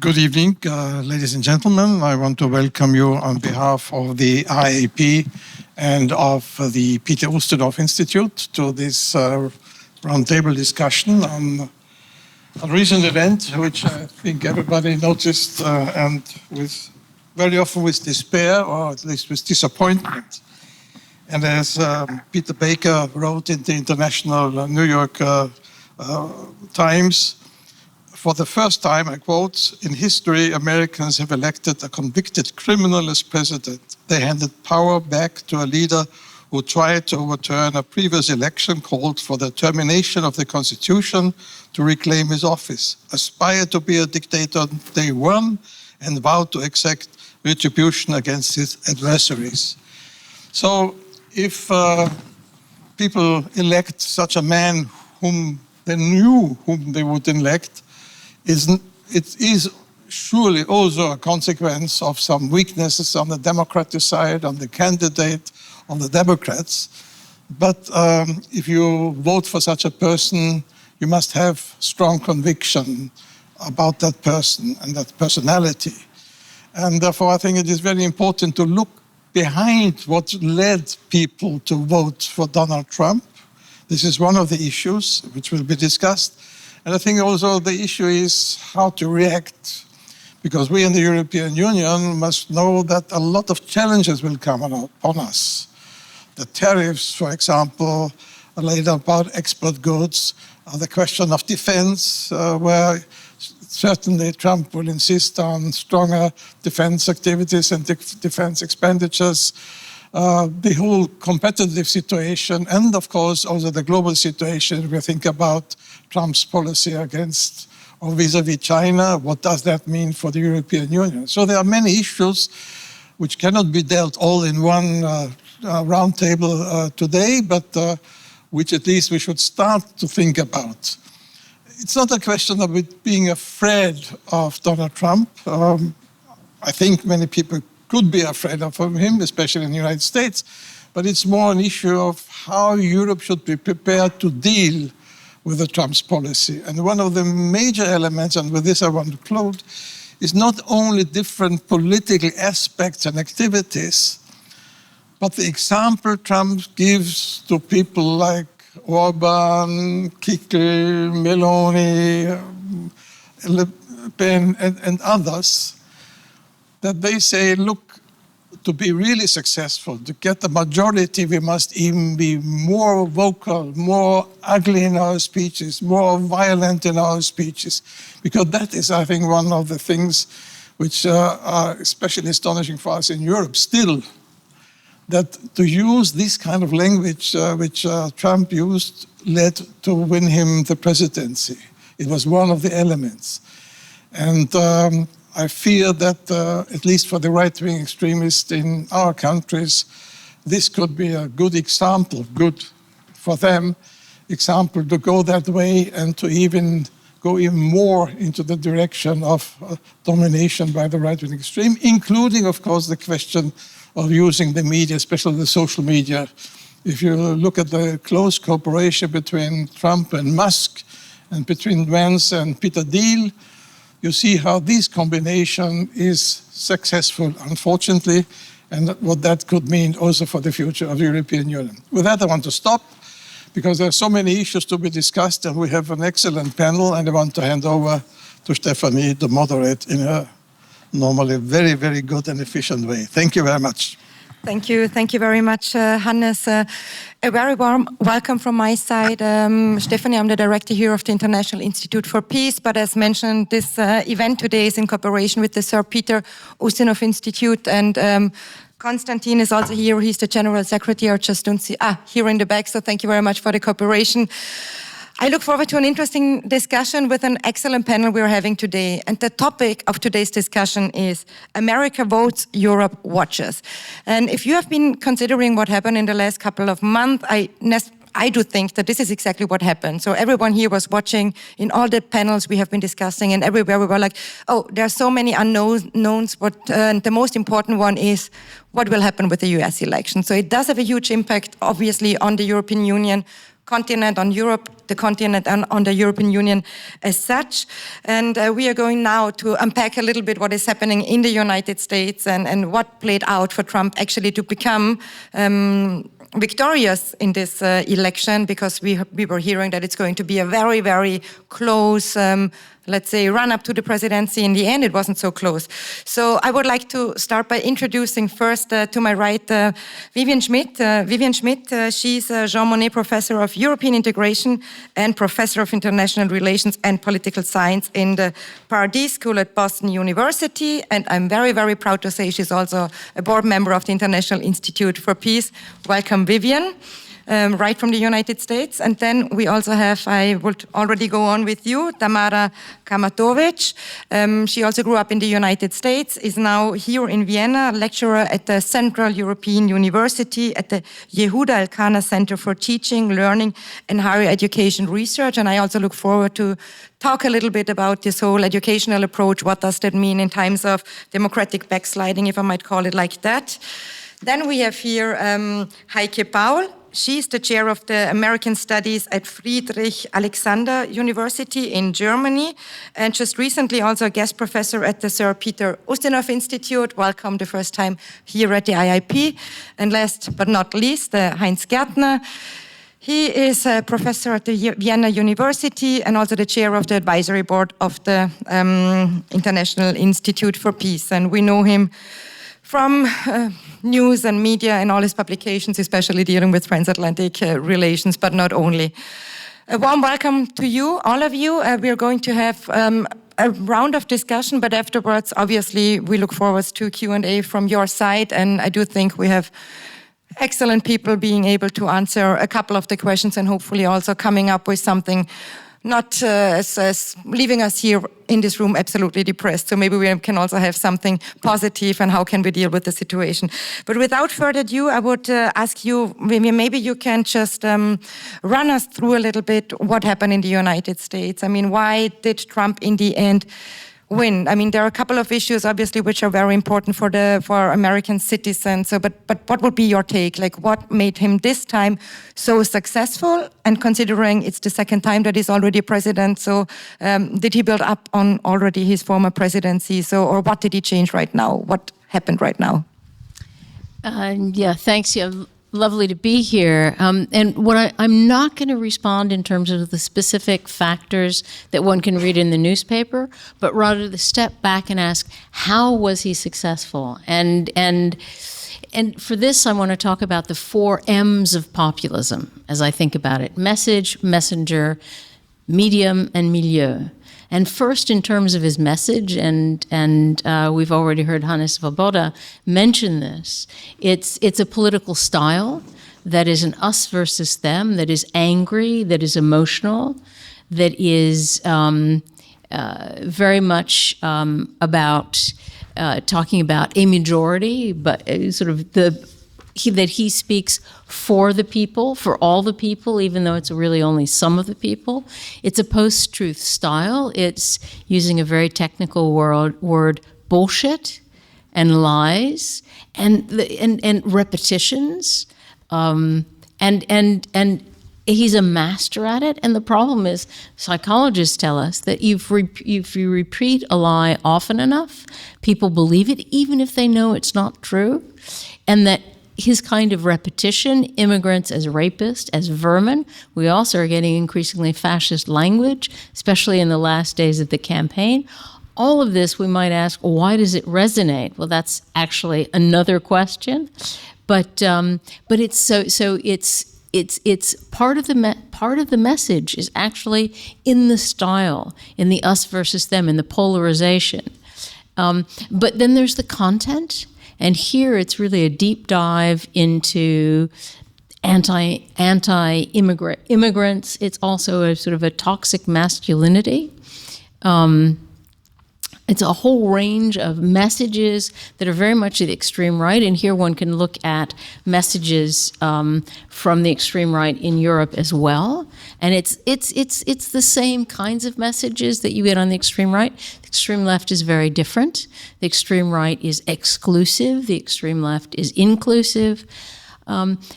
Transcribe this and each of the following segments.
Good evening, ladies and gentlemen. I want to welcome you on behalf of the IAP and of the Peter Ustinov Institute to this roundtable discussion on a recent event which I think everybody noticed and very often with despair or at least with disappointment. And as Peter Baker wrote in the International New York Times, for the first time, I quote, in history, Americans have elected a convicted criminal as president. They handed power back to a leader who tried to overturn a previous election, called for the termination of the Constitution to reclaim his office, aspired to be a dictator on day one, and vowed to exact retribution against his adversaries. So if people elect such a man whom they knew whom they would elect, it is surely also a consequence of some weaknesses on the Democratic side, on the candidate, on the Democrats. But if you vote for such a person, you must have strong conviction about that person and that personality. And therefore, I think it is very important to look behind what led people to vote for Donald Trump. This is one of the issues which will be discussed. And I think also the issue is how to react, because we in the European Union must know that a lot of challenges will come upon us. The tariffs, for example, are laid about export goods, the question of defense, where certainly Trump will insist on stronger defense activities and defense expenditures, the whole competitive situation, and of course also the global situation. We think about Trump's policy against or vis-à-vis China. What does that mean for the European Union? So there are many issues which cannot be dealt all in one roundtable today, but which at least we should start to think about. It's not a question of being afraid of Donald Trump. I think many people could be afraid of him, especially in the United States, but it's more an issue of how Europe should be prepared to deal with the Trump's policy. And one of the major elements, and with this I want to close, is not only different political aspects and activities, but the example Trump gives to people like Orban, Kickl, Meloni, Le Pen, and others, that they say, look, to be really successful, to get the majority, we must even be more vocal, more ugly in our speeches, more violent in our speeches, because that is, I think, one of the things which are especially astonishing for us in Europe still, that to use this kind of language which Trump used led to win him the presidency. It was one of the elements. And I fear that, at least for the right-wing extremists in our countries, this could be a good example, good for them, example to go that way and to even go even more into the direction of domination by the right-wing extreme, including, of course, the question of using the media, especially the social media. If you look at the close cooperation between Trump and Musk and between Vance and Peter Thiel, you see how this combination is successful, unfortunately, and what that could mean also for the future of the European Union. With that, I want to stop, because there are so many issues to be discussed, and we have an excellent panel, and I want to hand over to Stephanie to moderate in a normally very, very good and efficient way. Thank you very much. Thank you very much, Hannes. A very warm welcome from my side. Stephanie, I'm the director here of the International Institute for Peace, but as mentioned, this event today is in cooperation with the Sir Peter Ustinov Institute, and Konstantin is also here. He's the General Secretary. I just don't see, here in the back, so thank you very much for the cooperation. I look forward to an interesting discussion with an excellent panel we're having today. And the topic of today's discussion is America votes, Europe watches. And if you have been considering what happened in the last couple of months, I do think that this is exactly what happened. So everyone here was watching in all the panels we have been discussing, and everywhere we were like, oh, there are so many unknowns, but the most important one is what will happen with the US election. So it does have a huge impact, obviously, on the European Union. continent, on Europe, the continent, and on the European Union as such. And we are going now to unpack a little bit what is happening in the United States and what played out for Trump actually to become victorious in this election, because we were hearing that it's going to be a very, very close, let's say, run up to the presidency. In the end, it wasn't so close. So I would like to start by introducing first to my right VIVIEN SCHMIDT. VIVIEN SCHMIDT, she's a Jean Monnet Professor of European Integration and Professor of International Relations and Political Science in the Pardee School at Boston University. And I'm very, very proud to say she's also a board member of the International Institute for Peace. Welcome, VIVIEN. Right from the United States. And then we also have, I would already go on with you, TAMARA KAMATOVIC. She also grew up in the United States, is now here in Vienna, lecturer at the Central European University at the Yehuda Elkana Center for Teaching, Learning and Higher Education Research. And I also look forward to talk a little bit about this whole educational approach. What does that mean in times of democratic backsliding, if I might call it like that? Then we have here HEIKE Paul. She's the chair of the American Studies at Friedrich-Alexander-Universität in Germany, and just recently also a guest professor at the Sir Peter Ustinov Institute. Welcome the first time here at the IIP. And last but not least, HEINZ GÄRTNER. He is a professor at the Vienna University and also the chair of the advisory board of the International Institute for Peace. And we know him from news and media and all his publications, especially dealing with transatlantic relations, but not only. A warm welcome to you, all of you. We are going to have a round of discussion, but afterwards, obviously, we look forward to Q&A from your side, and I do think we have excellent people being able to answer a couple of the questions and hopefully also coming up with something not as leaving us here in this room absolutely depressed. So maybe we can also have something positive and how can we deal with the situation. But without further ado, I would ask you, maybe you can just run us through a little bit what happened in the United States. I mean, why did Trump in the end win? I mean, there are a couple of issues, obviously, which are very important for American citizens. So, but what would be your take? Like, what made him this time so successful? And considering it's the second time that he's already president, so did he build up on already his former presidency? So, or what did he change right now? What happened right now? Yeah, thanks. Yeah. Lovely to be here. And what I'm not going to respond in terms of the specific factors that one can read in the newspaper, but rather to step back and ask, how was he successful? And for this, I want to talk about the 4 M's of populism, as I think about it: message, messenger, medium, and milieu. And first, in terms of his message, and we've already heard Hannes SWOBODA mention this, it's a political style that is an us versus them, that is angry, that is emotional, that is very much about talking about a majority, but sort of that he speaks for the people, for all the people, even though it's really only some of the people. It's a post-truth style. It's using a very technical word bullshit and lies and repetitions. And he's a master at it. And the problem is, psychologists tell us that if you repeat a lie often enough, people believe it, even if they know it's not true. And that his kind of repetition, immigrants as rapists, as vermin. We also are getting increasingly fascist language, especially in the last days of the campaign. All of this, we might ask, why does it resonate? Well, that's actually another question. But it's so it's part of the message is actually in the style, in the us versus them, in the polarization. But then there's the content. And here it's really a deep dive into anti-immigrants. It's also a sort of a toxic masculinity. It's a whole range of messages that are very much at the extreme right. And here one can look at messages from the extreme right in Europe as well. And it's the same kinds of messages that you get on the extreme right. The extreme left is very different. The extreme right is exclusive. The extreme left is inclusive.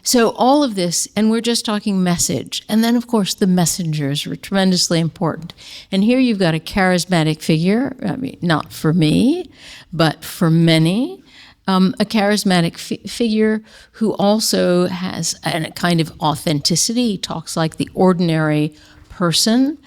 So all of this, and we're just talking message. And then, of course, the messengers were tremendously important. And here you've got a charismatic figure, I mean, not for me, but for many, a charismatic figure who also has a kind of authenticity. He talks like the ordinary person.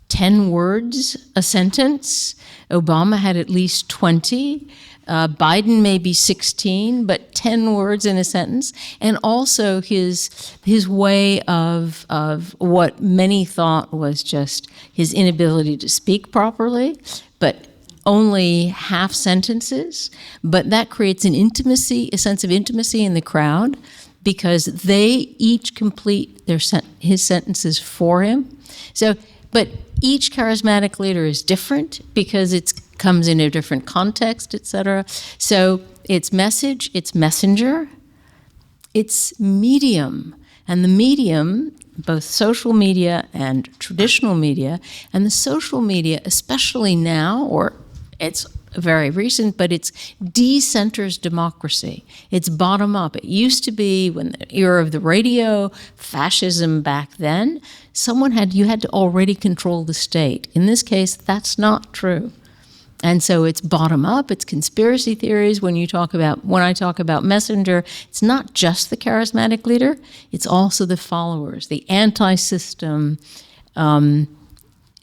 10 words a sentence. Obama had at least 20. Biden maybe 16, but 10 words in a sentence. And also his way of what many thought was just his inability to speak properly, but only half sentences. But that creates an intimacy, a sense of intimacy in the crowd, because they each complete his sentences for him. So, but each charismatic leader is different because it comes in a different context, etc. So it's message, it's messenger, it's medium. And the medium, both social media and traditional media, and the social media, especially now, or it's very recent, but it's decenters democracy. It's bottom up. It used to be, when the era of the radio, fascism back then, you had to already control the state. In this case, that's not true. And so it's bottom up, it's conspiracy theories. When I talk about messenger, it's not just the charismatic leader, it's also the followers, the anti-system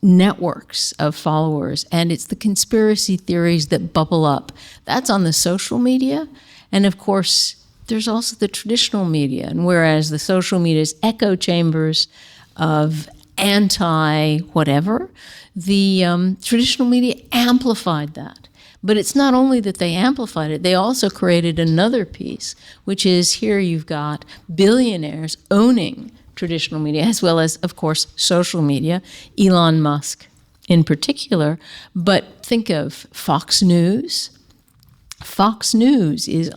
networks of followers, and it's the conspiracy theories that bubble up. That's on the social media, and of course, there's also the traditional media. And whereas the social media is echo chambers of anti-whatever, the traditional media amplified that. But it's not only that they amplified it, they also created another piece, which is here you've got billionaires owning traditional media, as well as, of course, social media, Elon Musk in particular. But think of Fox News. Fox News is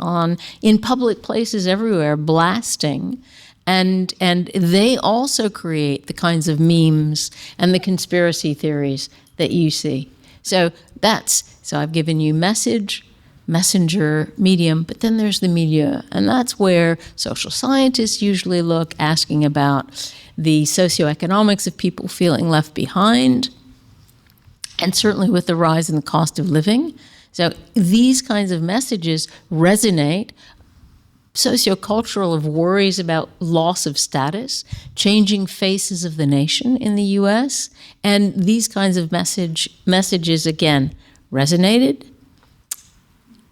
in public places everywhere, blasting, and they also create the kinds of memes and the conspiracy theories that you see. So I've given you message, messenger, medium, but then there's the media, and that's where social scientists usually look, asking about the socioeconomics of people feeling left behind, and certainly with the rise in the cost of living. So these kinds of messages resonate, sociocultural of worries about loss of status, changing faces of the nation in the U.S., and these kinds of messages, again, resonated.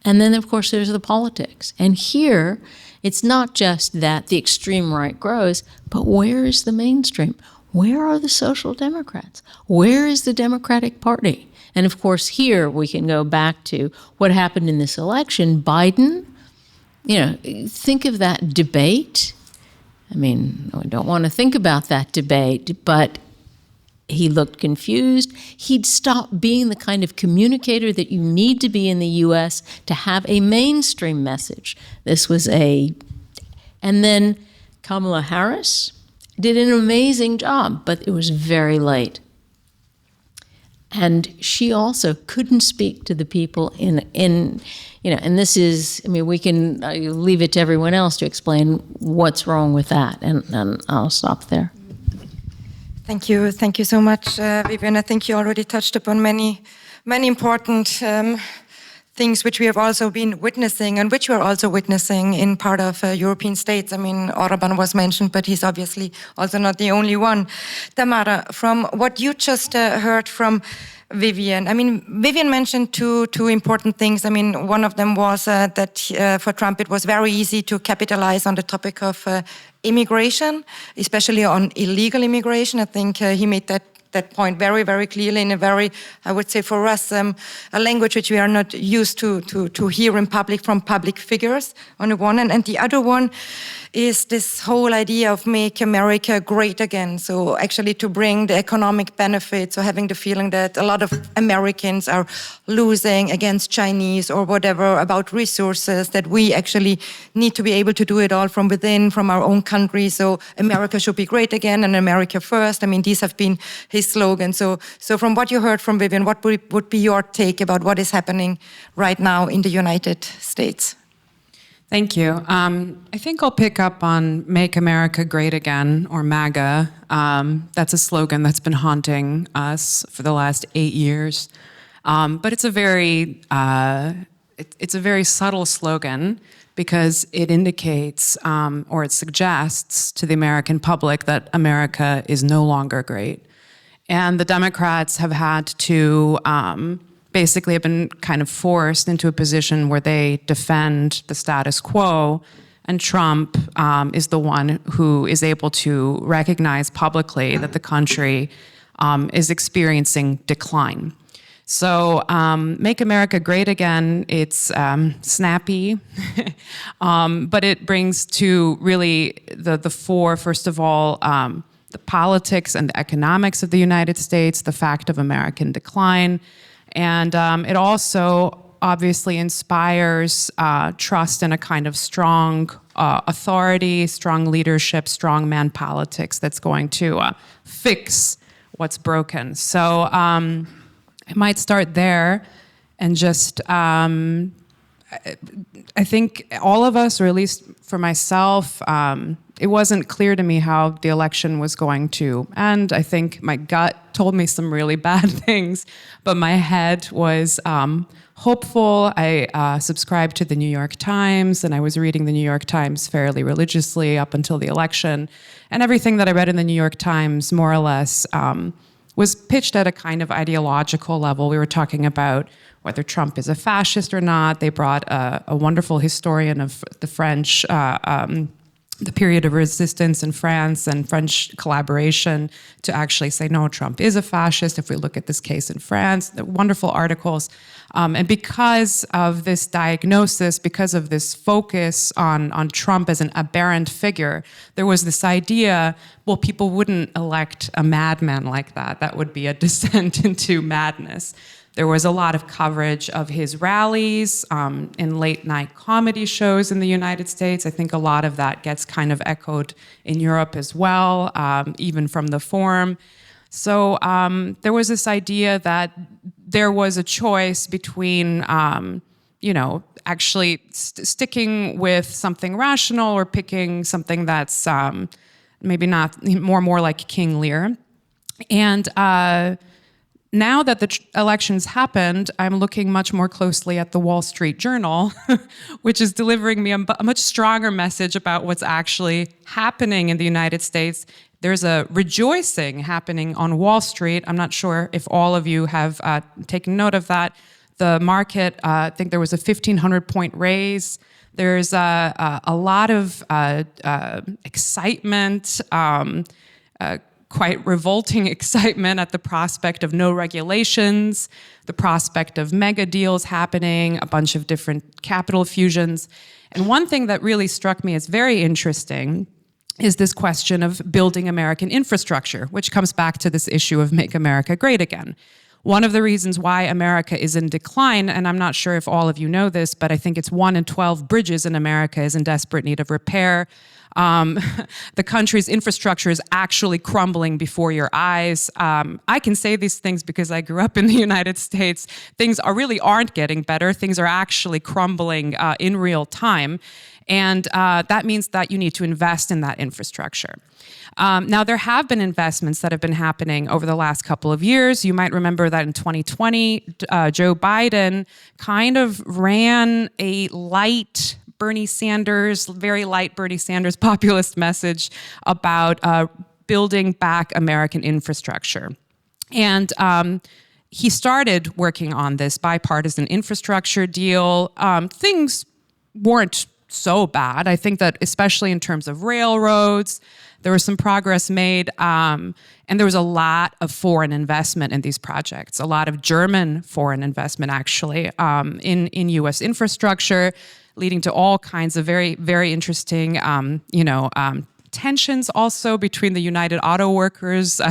And then, of course, there's the politics. And here, it's not just that the extreme right grows, but where is the mainstream? Where are the social democrats? Where is the Democratic Party? And of course, here we can go back to what happened in this election. Biden, think of that debate. I mean, I don't want to think about that debate, but he looked confused. He'd stopped being the kind of communicator that you need to be in the U.S. to have a mainstream message. And then Kamala Harris did an amazing job, but it was very late. And she also couldn't speak to the people and this is, we can leave it to everyone else to explain what's wrong with that, and I'll stop there. Thank you so much, Vivian. I think you already touched upon many important things which we have also been witnessing, and which we're also witnessing in part of European states. Orban was mentioned, but he's obviously also not the only one. Tamara, from what you just heard from Vivian, Vivian mentioned two important things. One of them was that for Trump it was very easy to capitalize on the topic of immigration, especially on illegal immigration. I think he made that point very, very clearly in a very, I would say for us, a language which we are not used to hear in public from public figures on the one hand. And the other one is this whole idea of make America great again. So actually to bring the economic benefits, or having the feeling that a lot of Americans are losing against Chinese or whatever about resources, that we actually need to be able to do it all from within, from our own country. So America should be great again, and America first. These have been his slogans. So from what you heard from Vivian, what would be your take about what is happening right now in the United States? Thank you. I think I'll pick up on Make America Great Again, or MAGA. That's a slogan that's been haunting us for the last 8 years. But it's a very subtle slogan because it indicates or it suggests to the American public that America is no longer great. And the Democrats have had to basically have been kind of forced into a position where they defend the status quo, and Trump is the one who is able to recognize publicly that the country is experiencing decline. So Make America Great Again, it's snappy, but it brings to really the fore, first of all, the politics and the economics of the United States, the fact of American decline, and it also obviously inspires trust in a kind of strong authority, strong leadership, strongman politics that's going to fix what's broken. So I might start there and just, I think all of us, or at least for myself, it wasn't clear to me how the election was going to end. I think my gut told me some really bad things, but my head was hopeful. I subscribed to the New York Times, and I was reading the New York Times fairly religiously up until the election. And everything that I read in the New York Times, more or less, was pitched at a kind of ideological level. We were talking about whether Trump is a fascist or not. They brought a wonderful historian of the French, the period of resistance in France and French collaboration to actually say, no, Trump is a fascist if we look at this case in France. Wonderful articles. And because of this diagnosis, because of this focus on Trump as an aberrant figure, there was this idea, well, people wouldn't elect a madman like that. That would be a descent into madness. There was a lot of coverage of his rallies in late-night comedy shows in the United States. I think a lot of that gets kind of echoed in Europe as well, even from the Forum. So there was this idea that there was a choice between, actually sticking with something rational or picking something that's maybe not more like King Lear. And now that the elections happened, I'm looking much more closely at the Wall Street Journal, which is delivering me a much stronger message about what's actually happening in the United States. There's a rejoicing happening on Wall Street. I'm not sure if all of you have taken note of that. The market, I think there was a 1,500-point raise. There's a lot of excitement, quite revolting excitement at the prospect of no regulations, the prospect of mega deals happening, a bunch of different capital fusions. And one thing that really struck me as very interesting is this question of building American infrastructure, which comes back to this issue of Make America Great Again. One of the reasons why America is in decline, and I'm not sure if all of you know this, but I think it's 1 in 12 bridges in America is in desperate need of repair. The country's infrastructure is actually crumbling before your eyes. I can say these things because I grew up in the United States. Things really aren't getting better. Things are actually crumbling in real time. And that means that you need to invest in that infrastructure. Now, there have been investments that have been happening over the last couple of years. You might remember that in 2020, Joe Biden kind of ran a light Bernie Sanders, very light Bernie Sanders populist message about building back American infrastructure. And he started working on this bipartisan infrastructure deal. Things weren't so bad. I think that especially in terms of railroads, there was some progress made, and there was a lot of foreign investment in these projects, a lot of German foreign investment actually in U.S. infrastructure, leading to all kinds of very, very interesting, tensions also between the United Auto Workers,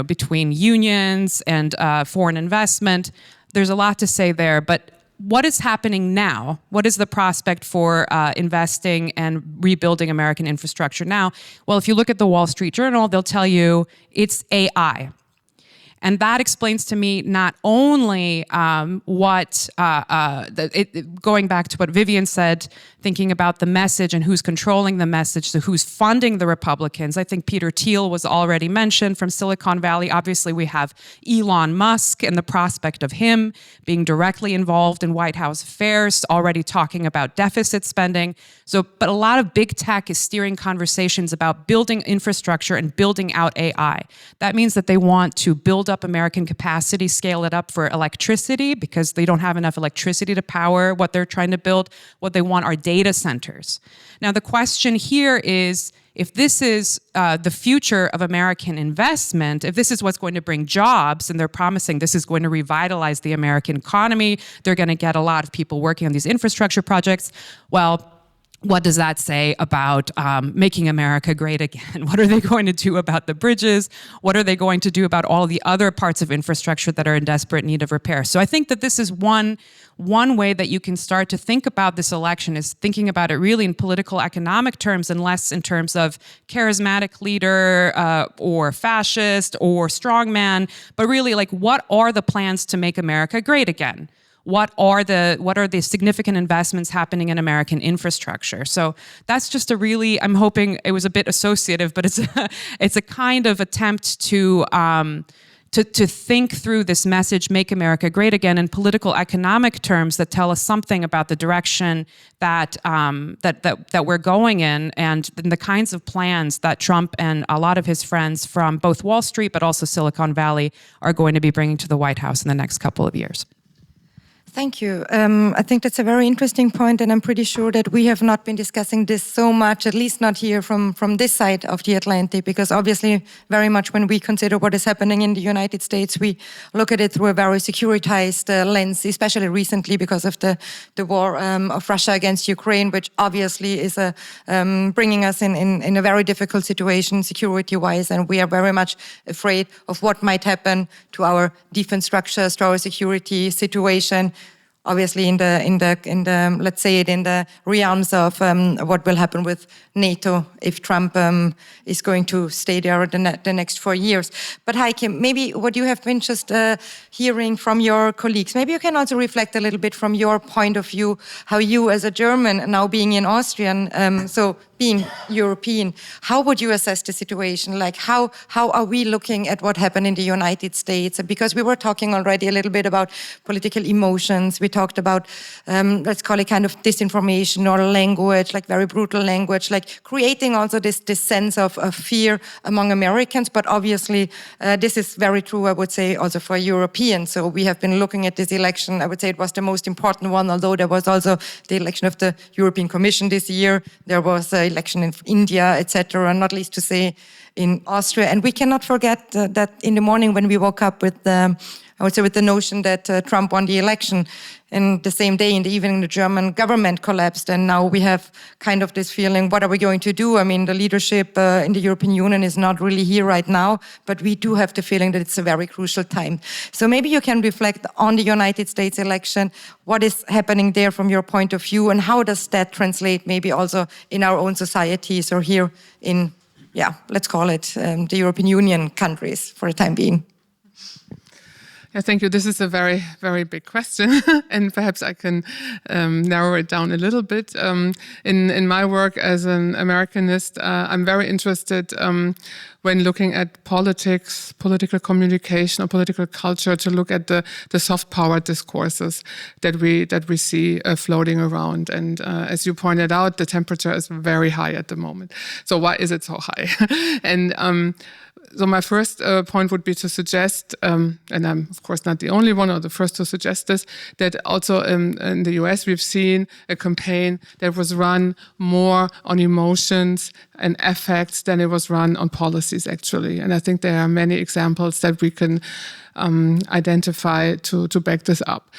between unions and foreign investment. There's a lot to say there, but what is happening now? What is the prospect for investing and rebuilding American infrastructure now? Well, if you look at the Wall Street Journal, they'll tell you it's AI. And that explains to me not only going back to what Vivian said, thinking about the message and who's controlling the message, so who's funding the Republicans. I think Peter Thiel was already mentioned from Silicon Valley. Obviously, we have Elon Musk and the prospect of him being directly involved in White House affairs, already talking about deficit spending. But a lot of big tech is steering conversations about building infrastructure and building out AI. That means that they want to build up American capacity, scale it up for electricity because they don't have enough electricity to power what they're trying to build. What they want are data centers. Now, the question here is, if this is the future of American investment, if this is what's going to bring jobs, and they're promising this is going to revitalize the American economy, they're going to get a lot of people working on these infrastructure projects, well, what does that say about making America great again? What are they going to do about the bridges? What are they going to do about all the other parts of infrastructure that are in desperate need of repair? So I think that this is one way that you can start to think about this election, is thinking about it really in political economic terms and less in terms of charismatic leader or fascist or strongman, but really like, what are the plans to make America great again? What are the significant investments happening in American infrastructure? So that's just I'm hoping it was a bit associative, but it's a kind of attempt to think through this message, make America great again, in political economic terms that tell us something about the direction that we're going in, and the kinds of plans that Trump and a lot of his friends from both Wall Street but also Silicon Valley are going to be bringing to the White House in the next couple of years. Thank you. I think that's a very interesting point, and I'm pretty sure that we have not been discussing this so much, at least not here from this side of the Atlantic, because obviously very much when we consider what is happening in the United States, we look at it through a very securitized lens, especially recently because of the war of Russia against Ukraine, which obviously is bringing us in a very difficult situation security-wise, and we are very much afraid of what might happen to our defense structures, to our security situation. Obviously, in the let's say it in the realms of what will happen with NATO if Trump is going to stay there the next 4 years. But Heike, maybe what you have been just hearing from your colleagues, maybe you can also reflect a little bit from your point of view, how you as a German, now being in Austrian, so being European, how would you assess the situation? Like how are we looking at what happened in the United States? Because we were talking already a little bit about political emotions. We talked about, let's call it kind of disinformation or language, like very brutal language, like creating also this sense of fear among Americans. But obviously, this is very true, I would say, also for Europeans. So we have been looking at this election. I would say it was the most important one, although there was also the election of the European Commission this year. There was an election in India, etc., not least to say in Austria. And we cannot forget that in the morning when we woke up with the notion that Trump won the election, and the same day in the evening the German government collapsed, and now we have kind of this feeling, what are we going to do? I mean, the leadership in the European Union is not really here right now, but we do have the feeling that it's a very crucial time. So maybe you can reflect on the United States election, what is happening there from your point of view, and how does that translate maybe also in our own societies or here in, let's call it the European Union countries for the time being. Yeah, thank you. This is a very, very big question, and perhaps I can narrow it down a little bit. In my work as an Americanist, I'm very interested when looking at politics, political communication, or political culture, to look at the soft power discourses that we see floating around. And as you pointed out, the temperature is very high at the moment. So why is it so high? And so my first point would be to suggest, and I'm of course not the only one or the first to suggest this, that also in the US we've seen a campaign that was run more on emotions and affects than it was run on policies actually. And I think there are many examples that we can identify to back this up.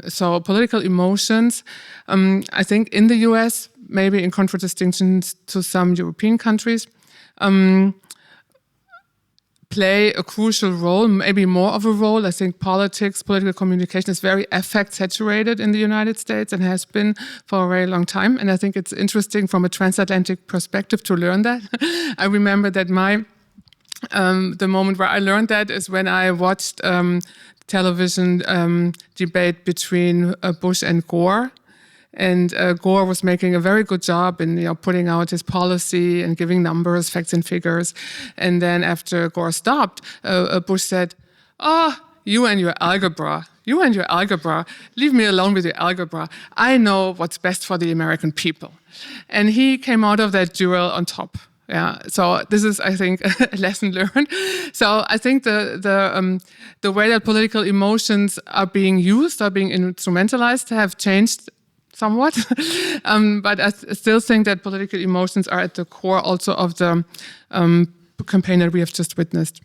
So political emotions, I think in the US, maybe in contradistinction to some European countries, play a crucial role, maybe more of a role. I think politics, political communication is very affect-saturated in the United States and has been for a very long time. And I think it's interesting from a transatlantic perspective to learn that. I remember that my the moment where I learned that is when I watched television debate between Bush and Gore. And Gore was making a very good job in putting out his policy and giving numbers, facts and figures. And then after Gore stopped, Bush said, "Oh, you and your algebra. You and your algebra. Leave me alone with your algebra. I know what's best for the American people." And he came out of that duel on top. Yeah, so this is, I think, a lesson learned. So I think the way that political emotions are being used, are being instrumentalized, have changed somewhat. But I still think that political emotions are at the core also of the campaign that we have just witnessed.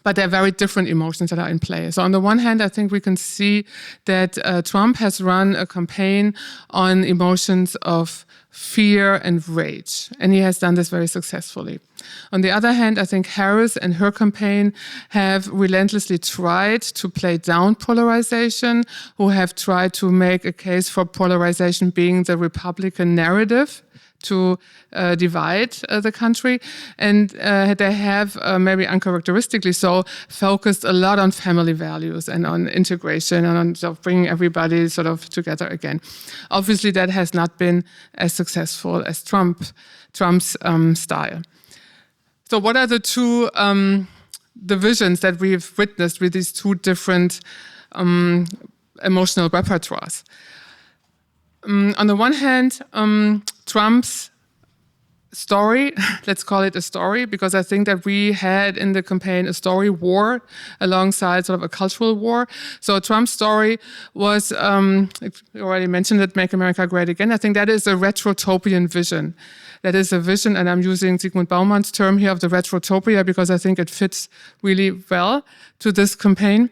But there are very different emotions that are in play. So on the one hand, I think we can see that Trump has run a campaign on emotions of fear and rage, and he has done this very successfully. On the other hand, I think Harris and her campaign have relentlessly tried to play down polarization, who have tried to make a case for polarization being the Republican narrative to divide the country. And they have, maybe uncharacteristically so, focused a lot on family values and on integration and on sort of bringing everybody sort of together again. Obviously, that has not been as successful as Trump's style. So what are the two divisions that we've witnessed with these two different emotional repertoires? On the one hand, Trump's story, let's call it a story, because I think that we had in the campaign a story war alongside sort of a cultural war. So Trump's story was, you already mentioned it, Make America Great Again. I think that is a retrotopian vision. That is a vision, and I'm using Zygmunt Bauman's term here of the retrotopia because I think it fits really well to this campaign,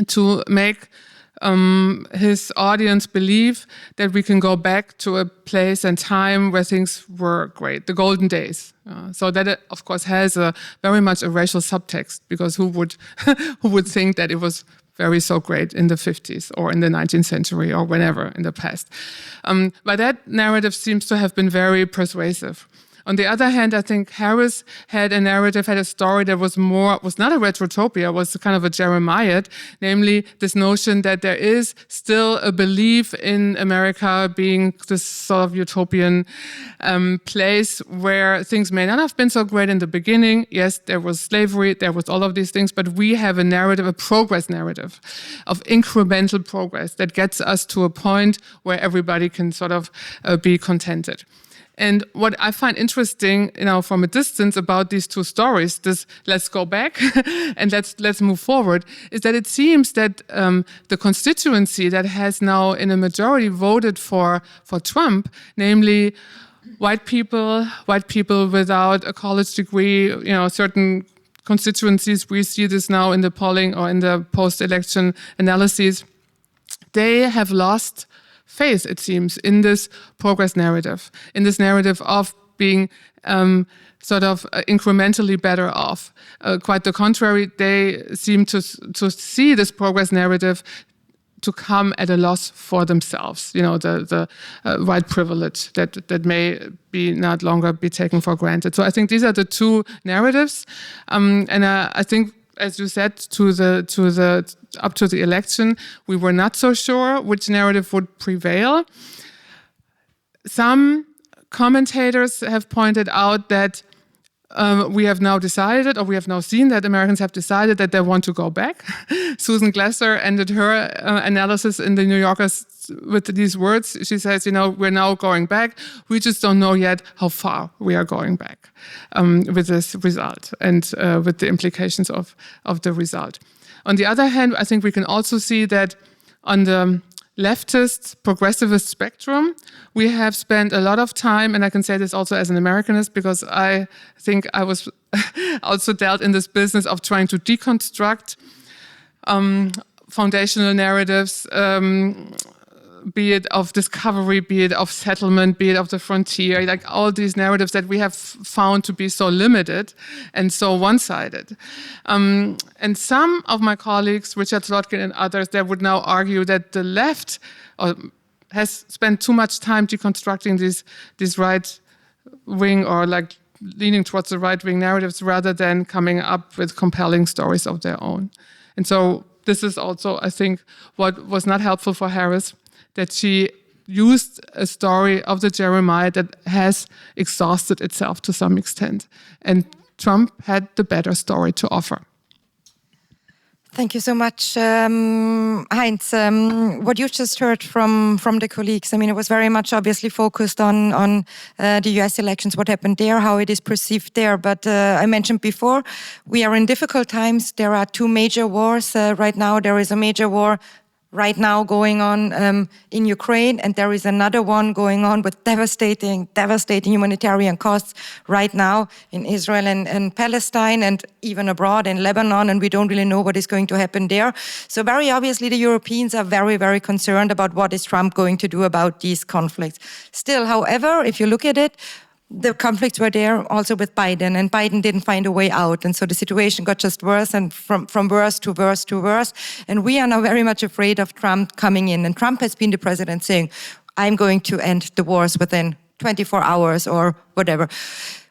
to make his audience believe that we can go back to a place and time where things were great, the golden days. So that, of course, has very much a racial subtext, because who would think that it was very so great in the 50s or in the 19th century or whenever in the past. But that narrative seems to have been very persuasive. On the other hand, I think Harris had a narrative, had a story that was not a retrotopia, was kind of a Jeremiad, namely this notion that there is still a belief in America being this sort of utopian place where things may not have been so great in the beginning. Yes, there was slavery, there was all of these things, but we have a narrative, a progress narrative of incremental progress that gets us to a point where everybody can sort of be contented. And what I find interesting, from a distance about these two stories, this let's go back and let's move forward, is that it seems that the constituency that has now in a majority voted for Trump, namely white people without a college degree, certain constituencies, we see this now in the polling or in the post-election analyses, they have lost faith, it seems, in this progress narrative, in this narrative of being sort of incrementally better off. Quite the contrary, they seem to see this progress narrative to come at a loss for themselves, the white privilege that may be not longer be taken for granted. So I think these are the two narratives, and I think, as you said, up to the election, we were not so sure which narrative would prevail. Some commentators have pointed out that we have now decided, or we have now seen that Americans have decided that they want to go back. Susan Glasser ended her analysis in the New Yorker with these words. She says, we're now going back. We just don't know yet how far we are going back with this result and with the implications of the result. On the other hand, I think we can also see that on the leftist, progressivist spectrum, we have spent a lot of time, and I can say this also as an Americanist, because I think I was also dealt in this business of trying to deconstruct foundational narratives, be it of discovery, be it of settlement, be it of the frontier, like all these narratives that we have found to be so limited and so one-sided. And some of my colleagues, Richard Slotkin and others, they would now argue that the left has spent too much time deconstructing these right-wing or like leaning towards the right-wing narratives rather than coming up with compelling stories of their own. And so this is also, I think, what was not helpful for Harris, that she used a story of the Jeremiah that has exhausted itself to some extent. And Trump had the better story to offer. Thank you so much, Heinz. What you just heard from the colleagues, I mean, it was very much obviously focused on the US elections, what happened there, how it is perceived there. But I mentioned before, we are in difficult times. There are two major wars right now. There is a major war right now going on in Ukraine, and there is another one going on with devastating humanitarian costs right now in Israel and Palestine, and even abroad in Lebanon, and we don't really know what is going to happen there. So very obviously the Europeans are very, very concerned about what is Trump going to do about these conflicts. Still, however, if you look at it, the conflicts were there also with Biden, and Biden didn't find a way out. And so the situation got just worse, and from worse to worse to worse. And we are now very much afraid of Trump coming in. And Trump has been the president saying, I'm going to end the wars within 24 hours or whatever.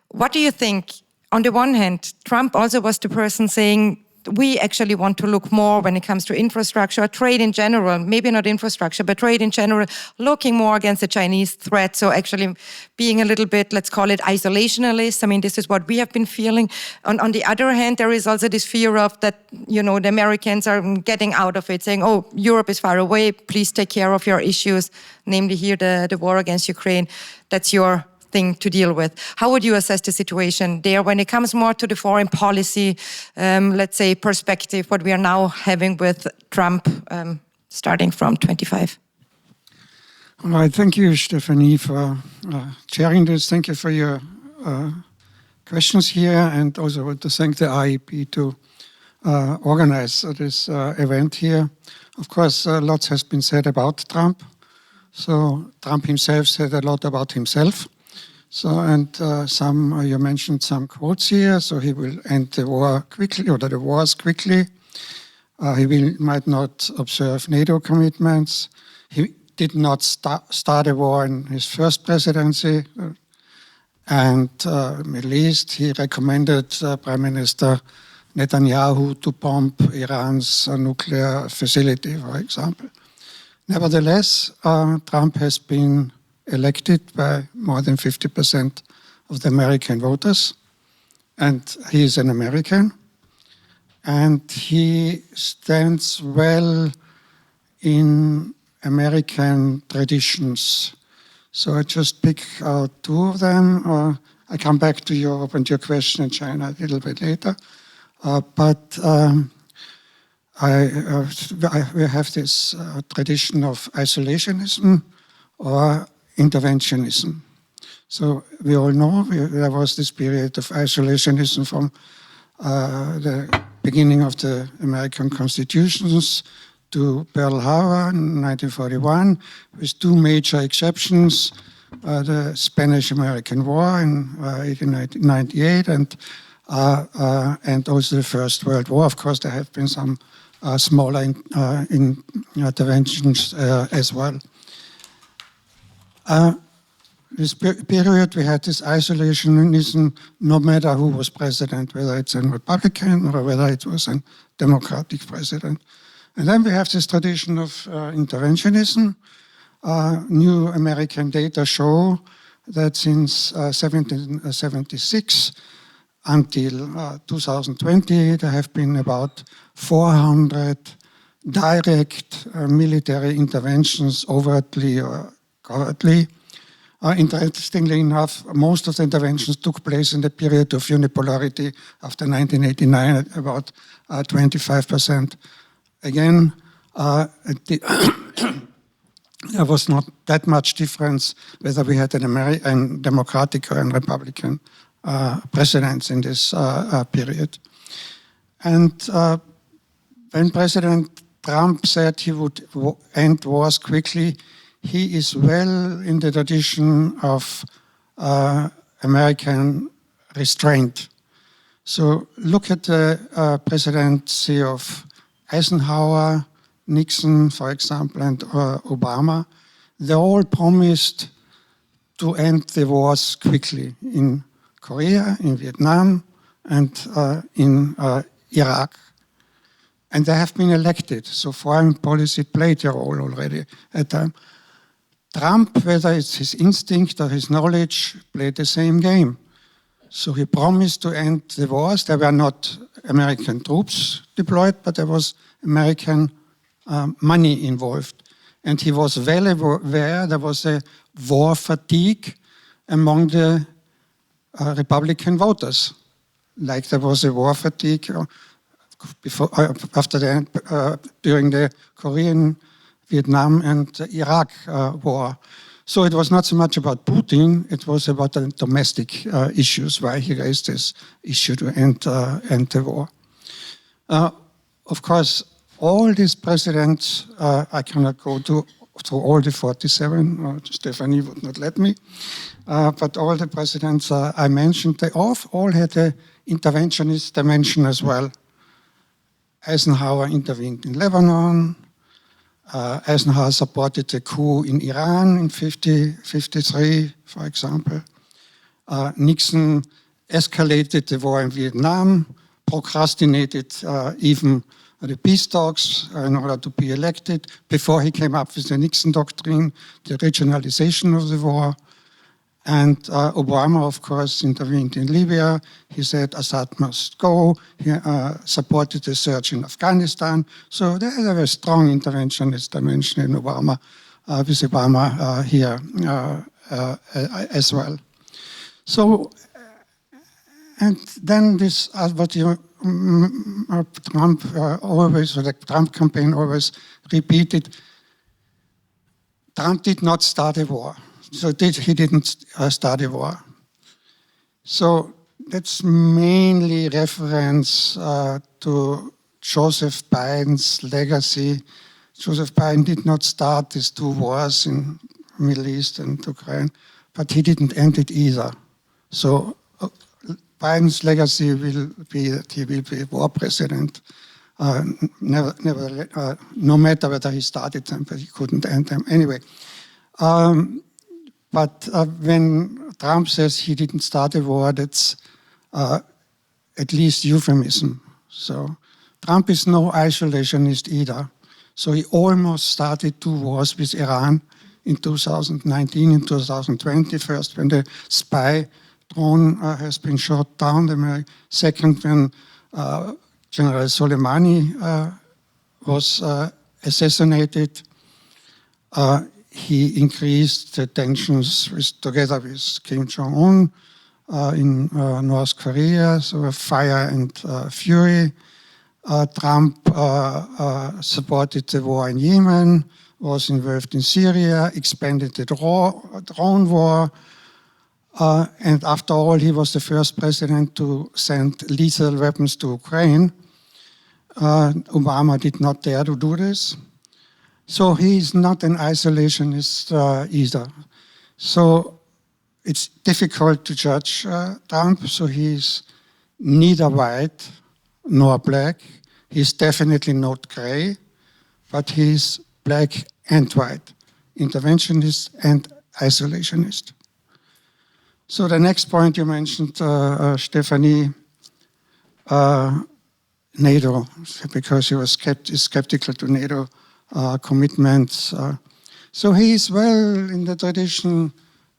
What do you think? On the one hand, Trump also was the person saying, we actually want to look more when it comes to infrastructure, trade in general, maybe not infrastructure, but trade in general, looking more against the Chinese threat. So actually being a little bit, let's call it isolationist. I mean, this is what we have been feeling. On the other hand, there is also this fear of that, you know, the Americans are getting out of it, saying, oh, Europe is far away, please take care of your issues, namely here the war against Ukraine. That's your thing to deal with. How would you assess the situation there when it comes more to the foreign policy, let's say, perspective, what we are now having with Trump starting from 25? All right, thank you, Stephanie, for chairing this. Thank you for your questions here, and also I want to thank the IEP to organize this event here. Of course, lots has been said about Trump. So Trump himself said a lot about himself. So, and you mentioned some quotes here. So he will end the war quickly, or the wars quickly. He might not observe NATO commitments. He did not start a war in his first presidency. And Middle East, he recommended Prime Minister Netanyahu to bomb Iran's nuclear facility, for example. Nevertheless, Trump has been elected by more than 50% of the American voters, and he is an American, and he stands well in American traditions. So I just pick out two of them. I come back to Europe and your question in China a little bit later, but we have this tradition of isolationism or interventionism. So we all know there was this period of isolationism from the beginning of the American constitutions to Pearl Harbor in 1941, with two major exceptions, the Spanish-American War in 1898 and also the First World War. Of course, there have been some smaller interventions as well. This period, we had this isolationism, no matter who was president, whether it's a Republican or whether it was a Democratic president. And then we have this tradition of interventionism. New American data show that since 1776 until 2020, there have been about 400 direct military interventions, overtly or covertly. Interestingly enough, most of the interventions took place in the period of unipolarity after 1989, at about 25%. Again, there was not that much difference whether we had an Democratic or a Republican presidents in this period. And when President Trump said he would end wars quickly, he is well in the tradition of American restraint. So look at the presidency of Eisenhower, Nixon, for example, and Obama. They all promised to end the wars quickly in Korea, in Vietnam, and in Iraq. And they have been elected, so foreign policy played a role already at the time. Trump, whether it's his instinct or his knowledge, played the same game. So he promised to end the wars. There were not American troops deployed, but there was American money involved. And he was well aware there was a war fatigue among the Republican voters. Like there was a war fatigue during the Korean, Vietnam, and Iraq war. So it was not so much about Putin, it was about the domestic issues, why he raised this issue to end the war. Of course, all these presidents, I cannot go through all the 47, Stephanie would not let me, but all the presidents I mentioned, they all had an interventionist dimension as well. Eisenhower intervened in Lebanon. Eisenhower supported the coup in Iran in 1953, for example. Nixon escalated the war in Vietnam, procrastinated even the peace talks in order to be elected before he came up with the Nixon doctrine, the regionalization of the war. And Obama, of course, intervened in Libya. He said Assad must go. He supported the surge in Afghanistan. So there is a very strong interventionist dimension in Obama, with Obama here as well. So, and then this, what you, Trump always, or the Trump campaign always repeated, Trump did not start a war. So he didn't start a war. So that's mainly reference to Joseph Biden's legacy. Joseph Biden did not start these two wars in Middle East and Ukraine, but he didn't end it either. So Biden's legacy will be that he will be a war president, no matter whether he started them, but he couldn't end them anyway. But when Trump says he didn't start a war, that's at least euphemism. So Trump is no isolationist either. So he almost started two wars with Iran in 2019 and 2020. First, when the spy drone has been shot down. Second, when General Soleimani was assassinated. He increased the tensions together with Kim Jong-un in North Korea, so fire and fury. Trump supported the war in Yemen, was involved in Syria, expanded the drone war, and after all, he was the first president to send lethal weapons to Ukraine. Obama did not dare to do this. So he's not an isolationist either. So it's difficult to judge Trump. So he's neither white nor black. He's definitely not gray, but he's black and white, interventionist and isolationist. So the next point you mentioned, Stephanie, NATO, because he was skeptical to NATO commitments. So he is well in the tradition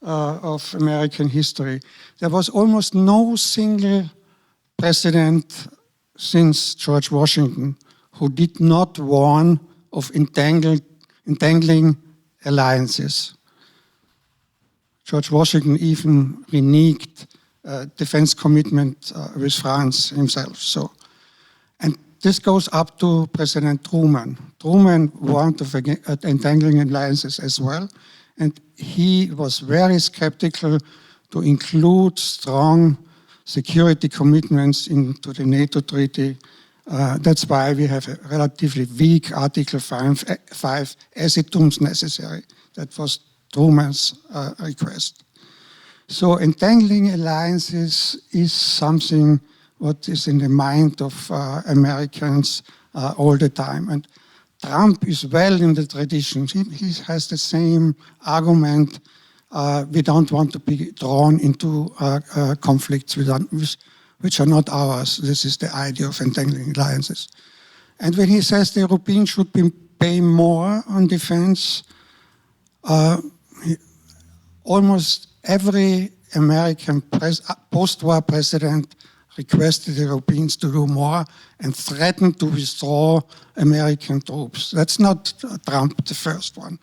of American history. There was almost no single president since George Washington who did not warn of entangling alliances. George Washington even reneged defense commitment with France himself. So, and this goes up to President Truman. Truman warned of entangling alliances as well, and he was very skeptical to include strong security commitments into the NATO treaty. That's why we have a relatively weak Article 5 as it deems necessary. That was Truman's request. So entangling alliances is something what is in the mind of Americans all the time. And Trump is well in the tradition. He has the same argument we don't want to be drawn into conflicts which are not ours. This is the idea of entangling alliances. And when he says the Europeans should pay more on defense, almost every American post-war president requested the Europeans to do more and threatened to withdraw American troops. That's not Trump, the first one.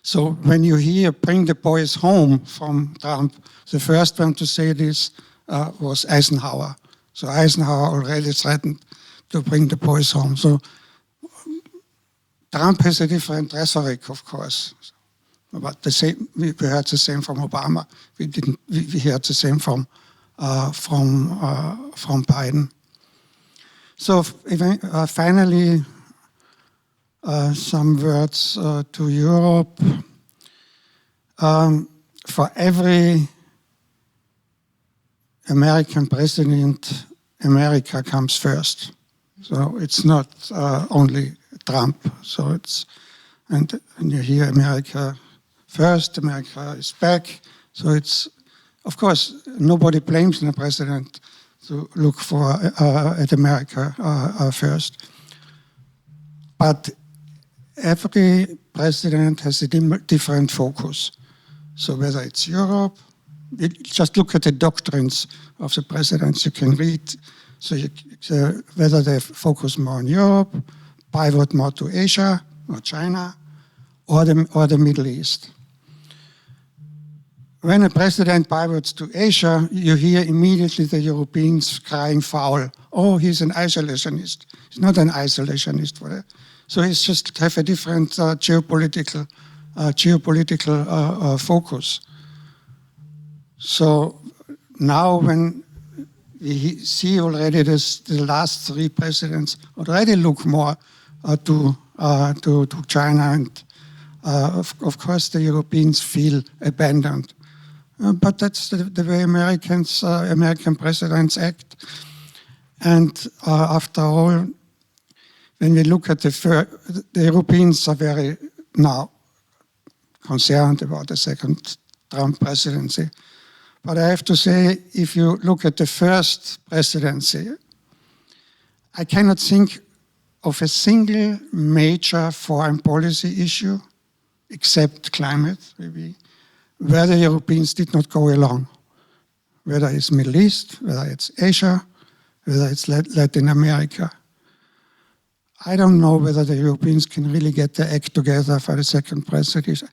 So when you hear bring the boys home from Trump, the first one to say this was Eisenhower. So Eisenhower already threatened to bring the boys home. So Trump has a different rhetoric, of course. But the same, we heard the same from Obama. We heard the same from Biden. So finally, some words to Europe. For every American president, America comes first. So it's not only Trump. So it's, and you hear America first, America is back. So it's, of course, nobody blames the president to look for at America first. But every president has a different focus. So whether it's Europe, just look at the doctrines of the presidents you can read. So whether they focus more on Europe, pivot more to Asia or China, or the Middle East. When a president pivots to Asia, you hear immediately the Europeans crying foul. Oh, he's an isolationist. He's not an isolationist. So he's just have a different geopolitical focus. So now when we see already this, the last three presidents already look more to China, and of course the Europeans feel abandoned. But that's the way American presidents act. And after all, when we look at the Europeans are very now concerned about the second Trump presidency. But I have to say, if you look at the first presidency, I cannot think of a single major foreign policy issue, except climate, maybe, where the Europeans did not go along. Whether it's Middle East, whether it's Asia, whether it's Latin America. I don't know whether the Europeans can really get their act together for the second presidency.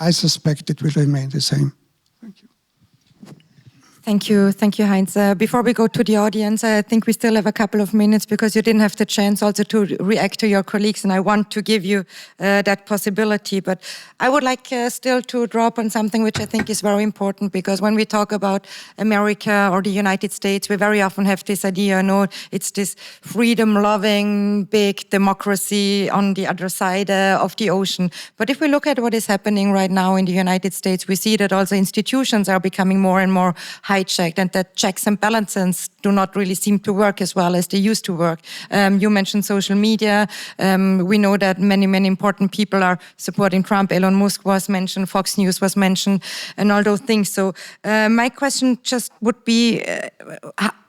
I suspect it will remain the same. Thank you. Thank you, Heinz. Before we go to the audience, I think we still have a couple of minutes because you didn't have the chance also to react to your colleagues, and I want to give you that possibility. But I would like still to draw upon something which I think is very important, because when we talk about America or the United States, we very often have this idea, it's this freedom-loving, big democracy on the other side of the ocean. But if we look at what is happening right now in the United States, we see that also institutions are becoming more and more hijacked, and that checks and balances do not really seem to work as well as they used to work. You mentioned social media. We know that many important people are supporting Trump. Elon Musk was mentioned, Fox News was mentioned, and all those things. So my question just would be,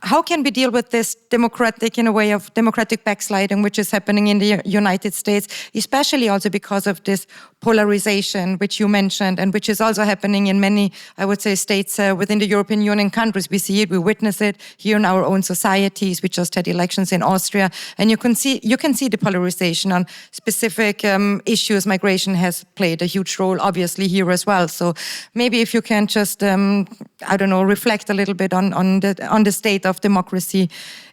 how can we deal with this democratic backsliding which is happening in the United States, especially also because of this polarization which you mentioned, and which is also happening in many, I would say, states within the European Union countries. We see it, we witness it here in our own societies. We just had elections in Austria, and you can see the polarization on specific issues. Migration has played a huge role, obviously, here as well. So maybe if you can just, I don't know, reflect a little bit on the state of democracy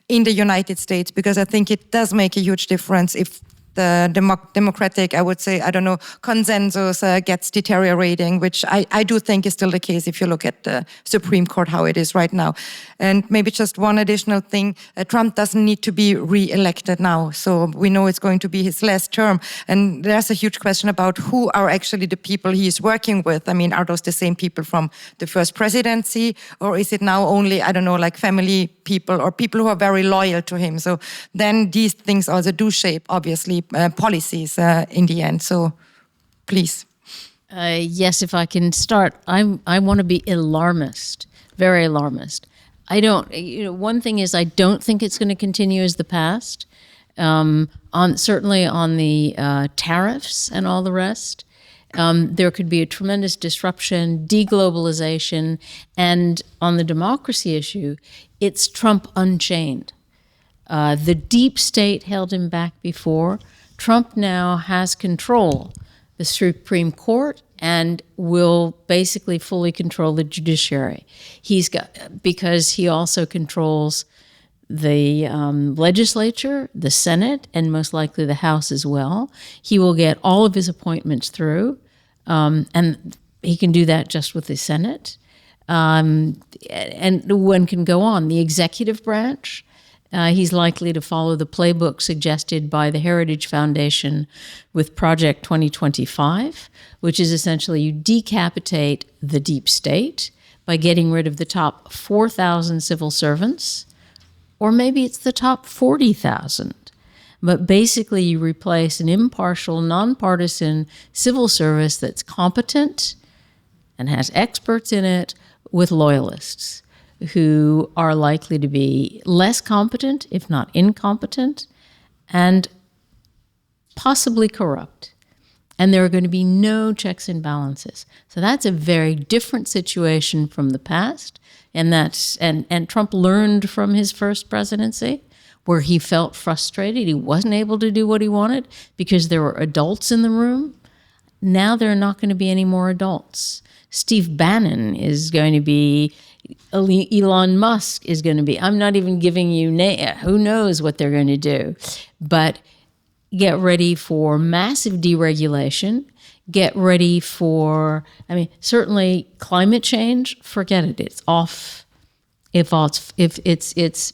in the United States, because I think it does make a huge difference if the democratic, I would say, I don't know, consensus gets deteriorating, which I do think is still the case if you look at the Supreme Court, how it is right now. And maybe just one additional thing, Trump doesn't need to be re-elected now. So we know it's going to be his last term. And there's a huge question about who are actually the people he is working with. I mean, are those the same people from the first presidency? Or is it now only, I don't know, like family people or people who are very loyal to him? So then these things also do shape, obviously, policies in the end. So please. Yes, if I can start, I want to be alarmist, very alarmist. I don't, one thing is I don't think it's going to continue as the past, certainly on the tariffs and all the rest. There could be a tremendous disruption, deglobalization, and on the democracy issue, it's Trump unchained. The deep state held him back before. Trump now has control the Supreme Court and will basically fully control the judiciary. Because he also controls the legislature, the Senate, and most likely the House as well. He will get all of his appointments through, and he can do that just with the Senate. And one can go on. The executive branch, he's likely to follow the playbook suggested by the Heritage Foundation with Project 2025, which is essentially you decapitate the deep state by getting rid of the top 4,000 civil servants, or maybe it's the top 40,000. But basically you replace an impartial, nonpartisan civil service that's competent and has experts in it with loyalists who are likely to be less competent, if not incompetent, and possibly corrupt. And there are going to be no checks and balances. So that's a very different situation from the past. And Trump learned from his first presidency, where he felt frustrated. He wasn't able to do what he wanted because there were adults in the room. Now there are not going to be any more adults. Steve Bannon is going to be, Elon Musk is going to be, I'm not even giving you, who knows what they're going to do. But get ready for massive deregulation. Get ready for, certainly climate change, forget it, it's off. If it's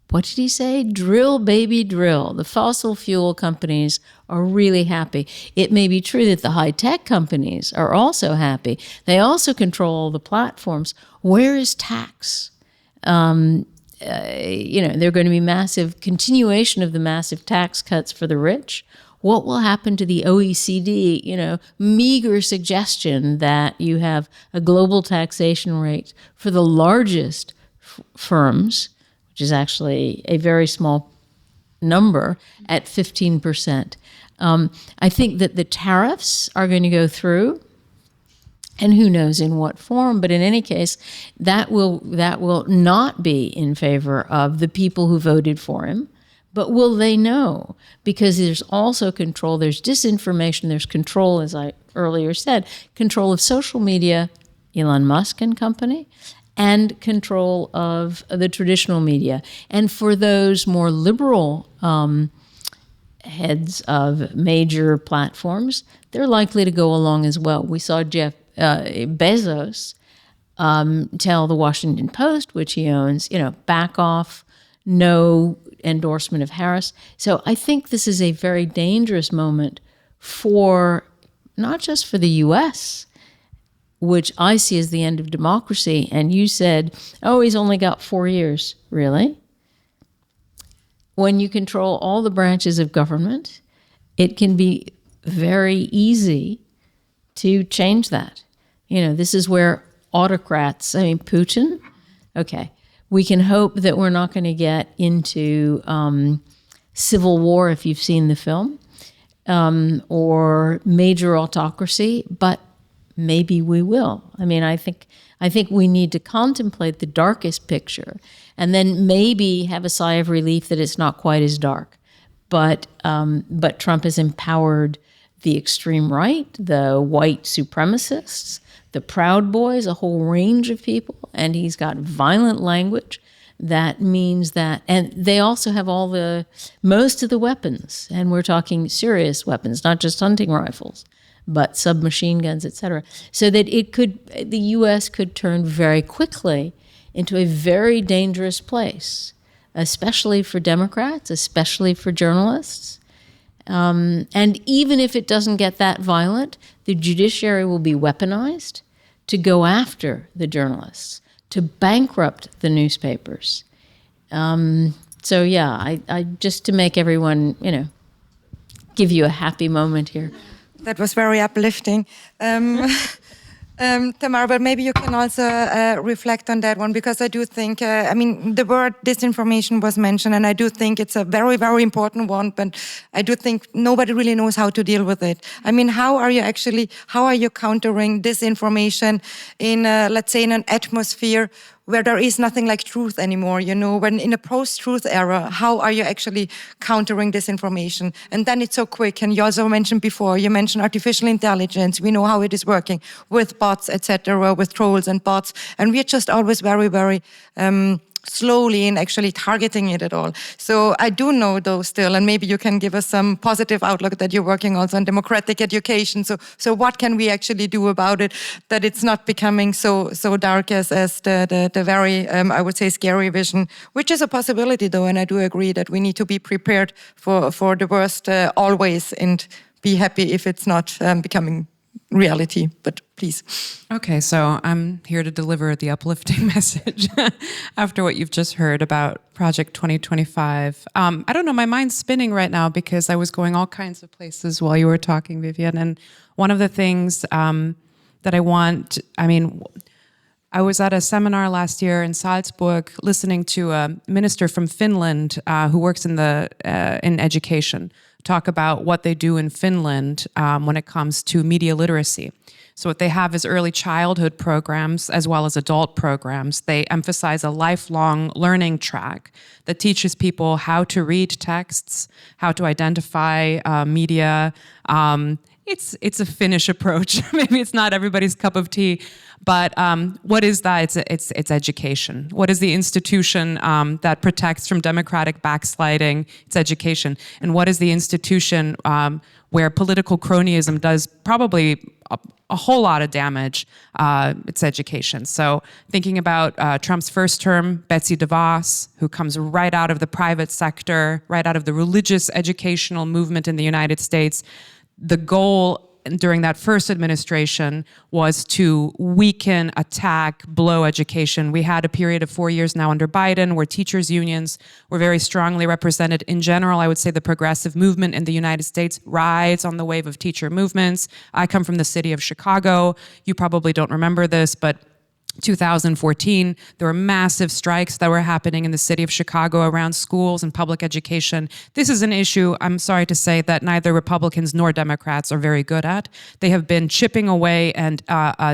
what did he say? Drill, baby, drill. The fossil fuel companies are really happy. It may be true that the high-tech companies are also happy. They also control the platforms. Where is tax? There are going to be massive continuation of the massive tax cuts for the rich. What will happen to the OECD, meager suggestion that you have a global taxation rate for the largest firms, which is actually a very small number, at 15%. I think that the tariffs are going to go through, and who knows in what form, but in any case, that will not be in favor of the people who voted for him. But will they know? Because there's also control, there's disinformation, there's control, as I earlier said, control of social media, Elon Musk and company, and control of the traditional media. And for those more liberal heads of major platforms, they're likely to go along as well. We saw Jeff Bezos tell the Washington Post, which he owns, back off, no endorsement of Harris. So I think this is a very dangerous moment for, not just for the U.S., which I see as the end of democracy. And you said, he's only got 4 years. Really? When you control all the branches of government, it can be very easy to change that. This is where autocrats, Putin, okay, we can hope that we're not going to get into civil war, if you've seen the film, or major autocracy, but maybe we will. I think we need to contemplate the darkest picture and then maybe have a sigh of relief that it's not quite as dark. But Trump has empowered the extreme right, the white supremacists, the Proud Boys, a whole range of people, and he's got violent language. That means that, and they also have most of the weapons, and we're talking serious weapons, not just hunting rifles, but submachine guns, etc. So that the U.S. could turn very quickly into a very dangerous place, especially for Democrats, especially for journalists. And even if it doesn't get that violent, the judiciary will be weaponized to go after the journalists, to bankrupt the newspapers. So yeah, I just to make everyone, give you a happy moment here. That was very uplifting. Tamara, but maybe you can also reflect on that one, because I do think, I mean, the word disinformation was mentioned, and I do think it's a very, very important one, but I do think nobody really knows how to deal with it. I mean, how are you countering disinformation in, let's say, in an atmosphere where there is nothing like truth anymore, you know, when in a post-truth era, how are you actually countering disinformation? And then it's so quick, and you also mentioned before, you mentioned artificial intelligence, we know how it is working with bots, etc., with trolls and bots, and we're just always very, very slowly in actually targeting it at all. So I do know though still, and maybe you can give us some positive outlook that you're working also on democratic education. So what can we actually do about it, that it's not becoming so dark as the very, I would say, scary vision, which is a possibility though, and I do agree that we need to be prepared for the worst always, and be happy if it's not becoming reality, but please. Okay, so I'm here to deliver the uplifting message after what you've just heard about Project 2025. I don't know, my mind's spinning right now because I was going all kinds of places while you were talking, Vivian, and one of the things that I want, I mean, I was at a seminar last year in Salzburg listening to a minister from Finland who works in education talk about what they do in Finland when it comes to media literacy. So what they have is early childhood programs as well as adult programs. They emphasize a lifelong learning track that teaches people how to read texts, how to identify media. It's a Finnish approach. Maybe it's not everybody's cup of tea, but what is that? It's education. What is the institution that protects from democratic backsliding? It's education. And what is the institution where political cronyism does probably a whole lot of damage? It's education. So thinking about Trump's first term, Betsy DeVos, who comes right out of the private sector, right out of the religious educational movement in the United States. The goal during that first administration was to weaken, attack, blow education. We had a period of 4 years now under Biden where teachers' unions were very strongly represented. In general, I would say the progressive movement in the United States rides on the wave of teacher movements. I come from the city of Chicago. You probably don't remember this, but 2014, there were massive strikes that were happening in the city of Chicago around schools and public education. This is an issue, I'm sorry to say, that neither Republicans nor Democrats are very good at. They have been chipping away and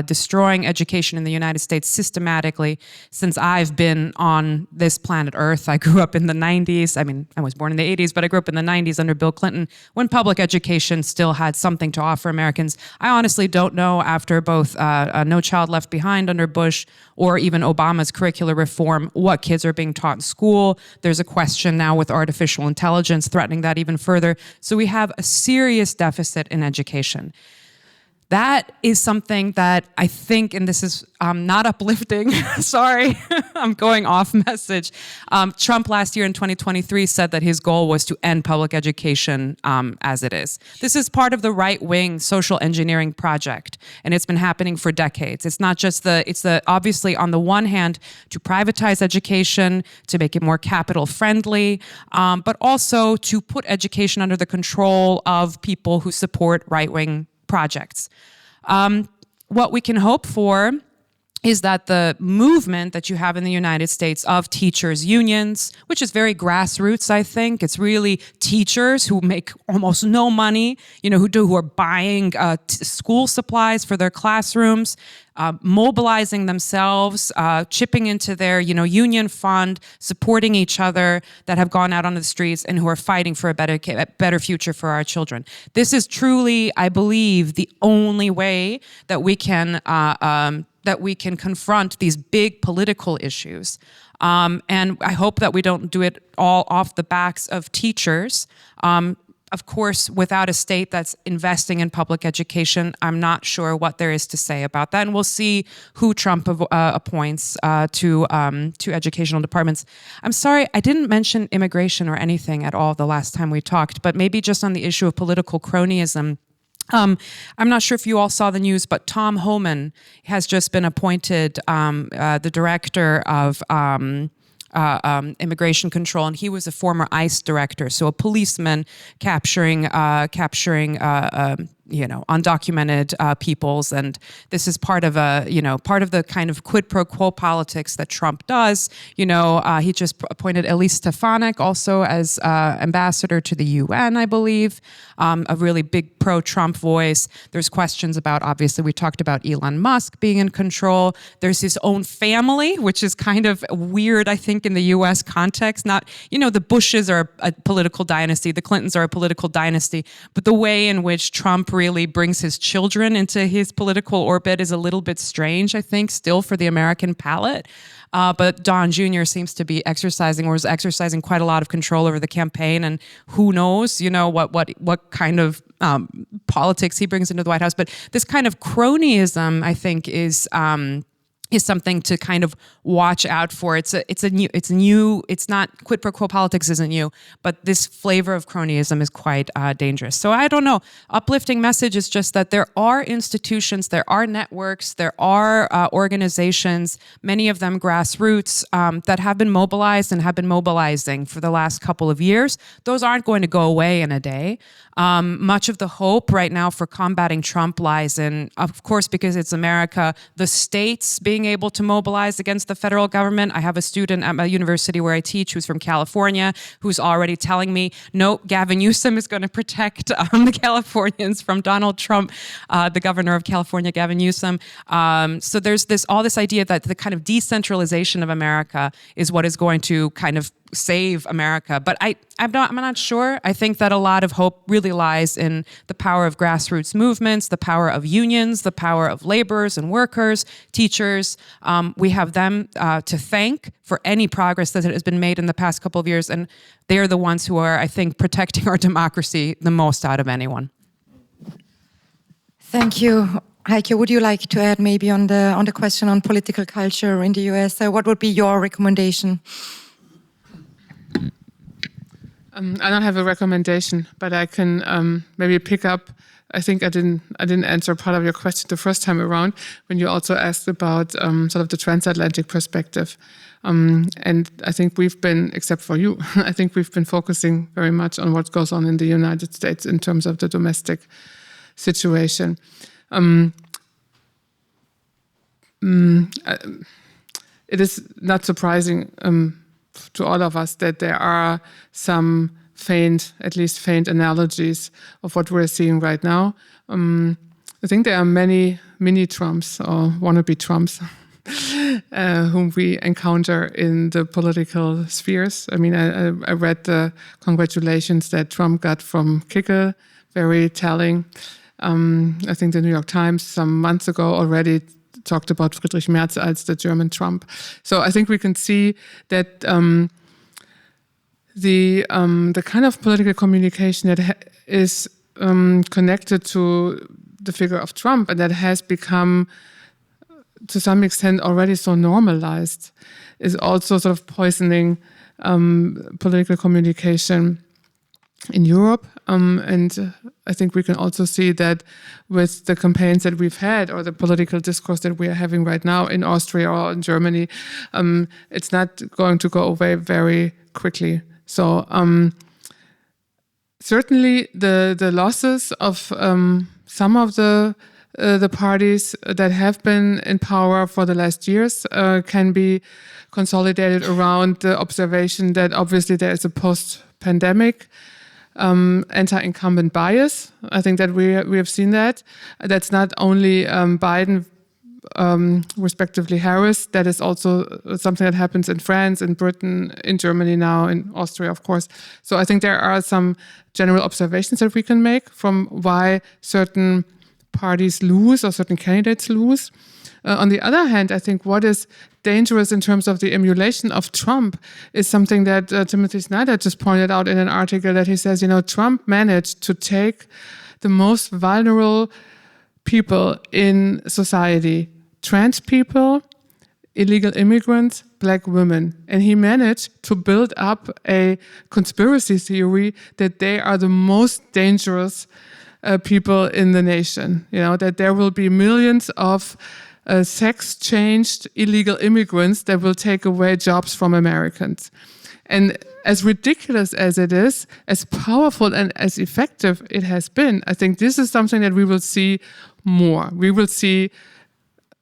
destroying education in the United States systematically since I've been on this planet Earth. I grew up in the 90s. I mean, I was born in the 80s, but I grew up in the 90s under Bill Clinton when public education still had something to offer Americans. I honestly don't know, after both No Child Left Behind under Bush or even Obama's curricular reform, what kids are being taught in school. There's a question now with artificial intelligence threatening that even further. So we have a serious deficit in education. That is something that I think, and this is not uplifting, sorry, I'm going off message. Trump last year in 2023 said that his goal was to end public education as it is. This is part of the right-wing social engineering project, and it's been happening for decades. It's not just it's obviously on the one hand to privatize education, to make it more capital friendly, but also to put education under the control of people who support right-wing projects. What we can hope for is that the movement that you have in the United States of teachers' unions, which is very grassroots, I think. It's really teachers who make almost no money, who are buying school supplies for their classrooms, mobilizing themselves, chipping into their, union fund, supporting each other, that have gone out on the streets and who are fighting for a better future for our children. This is truly, I believe, the only way that we can confront these big political issues. And I hope that we don't do it all off the backs of teachers. Of course, without a state that's investing in public education, I'm not sure what there is to say about that. And we'll see who Trump appoints to educational departments. I'm sorry, I didn't mention immigration or anything at all the last time we talked, but maybe just on the issue of political cronyism. I'm not sure if you all saw the news, but Tom Homan has just been appointed the director of immigration control, and he was a former ICE director, so a policeman capturing undocumented peoples, and this is part of the kind of quid pro quo politics that Trump does. He just appointed Elise Stefanik also as ambassador to the UN, I believe, a really big pro-Trump voice. There's questions about, obviously, we talked about Elon Musk being in control. There's his own family, which is kind of weird, I think, in the U.S. context. Not, the Bushes are a political dynasty, the Clintons are a political dynasty, but the way in which Trump really brings his children into his political orbit is a little bit strange, I think, still for the American palate. But Don Jr. seems to be was exercising quite a lot of control over the campaign, and who knows, what kind of politics he brings into the White House. But this kind of cronyism, I think, is something to kind of watch out for. It's not, quid pro quo politics isn't new, but this flavor of cronyism is quite dangerous. So I don't know. Uplifting message is just that there are institutions, there are networks, there are organizations, many of them grassroots, that have been mobilized and have been mobilizing for the last couple of years. Those aren't going to go away in a day. Much of the hope right now for combating Trump lies in, of course, because it's America, the states being able to mobilize against the federal government. I have a student at my university where I teach who's from California who's already telling me, no, Gavin Newsom is going to protect the Californians from Donald Trump, the governor of California, Gavin Newsom. So there's all this idea that the kind of decentralization of America is what is going to kind of save America. But I'm not sure. I think that a lot of hope really lies in the power of grassroots movements, the power of unions, the power of laborers and workers, teachers. We have them to thank for any progress that has been made in the past couple of years, and they're the ones who are, I think, protecting our democracy the most out of anyone. Thank you. Heike, would you like to add maybe on the question on political culture in the US? What would be your recommendation? I don't have a recommendation, but I can maybe pick up. I think I didn't answer part of your question the first time around when you also asked about sort of the transatlantic perspective. And I think we've been, except for you, I think we've been focusing very much on what goes on in the United States in terms of the domestic situation. It is not surprising to all of us that there are some at least faint analogies of what we're seeing right now. I think there are many mini-Trumps or wannabe Trumps whom we encounter in the political spheres. I mean, I read the congratulations that Trump got from Kickel, very telling. I think the New York Times some months ago already talked about Friedrich Merz as the German Trump. So I think we can see that the kind of political communication that is connected to the figure of Trump and that has become, to some extent, already so normalized, is also sort of poisoning political communication in Europe. And I think we can also see that with the campaigns that we've had or the political discourse that we are having right now in Austria or in Germany, it's not going to go away very quickly. So certainly the losses of some of the parties that have been in power for the last years can be consolidated around the observation that obviously there is a post-pandemic anti-incumbent bias. I think that we have seen that. That's not only Biden, respectively Harris. That is also something that happens in France, in Britain, in Germany now, in Austria, of course. So I think there are some general observations that we can make from why certain parties lose or certain candidates lose. On the other hand, I think what is dangerous in terms of the emulation of Trump is something that Timothy Snyder just pointed out in an article that he says, Trump managed to take the most vulnerable people in society, trans people, illegal immigrants, black women. And he managed to build up a conspiracy theory that they are the most dangerous people in the nation. That there will be millions of sex-changed illegal immigrants that will take away jobs from Americans. And as ridiculous as it is, as powerful and as effective it has been, I think this is something that we will see more. We will see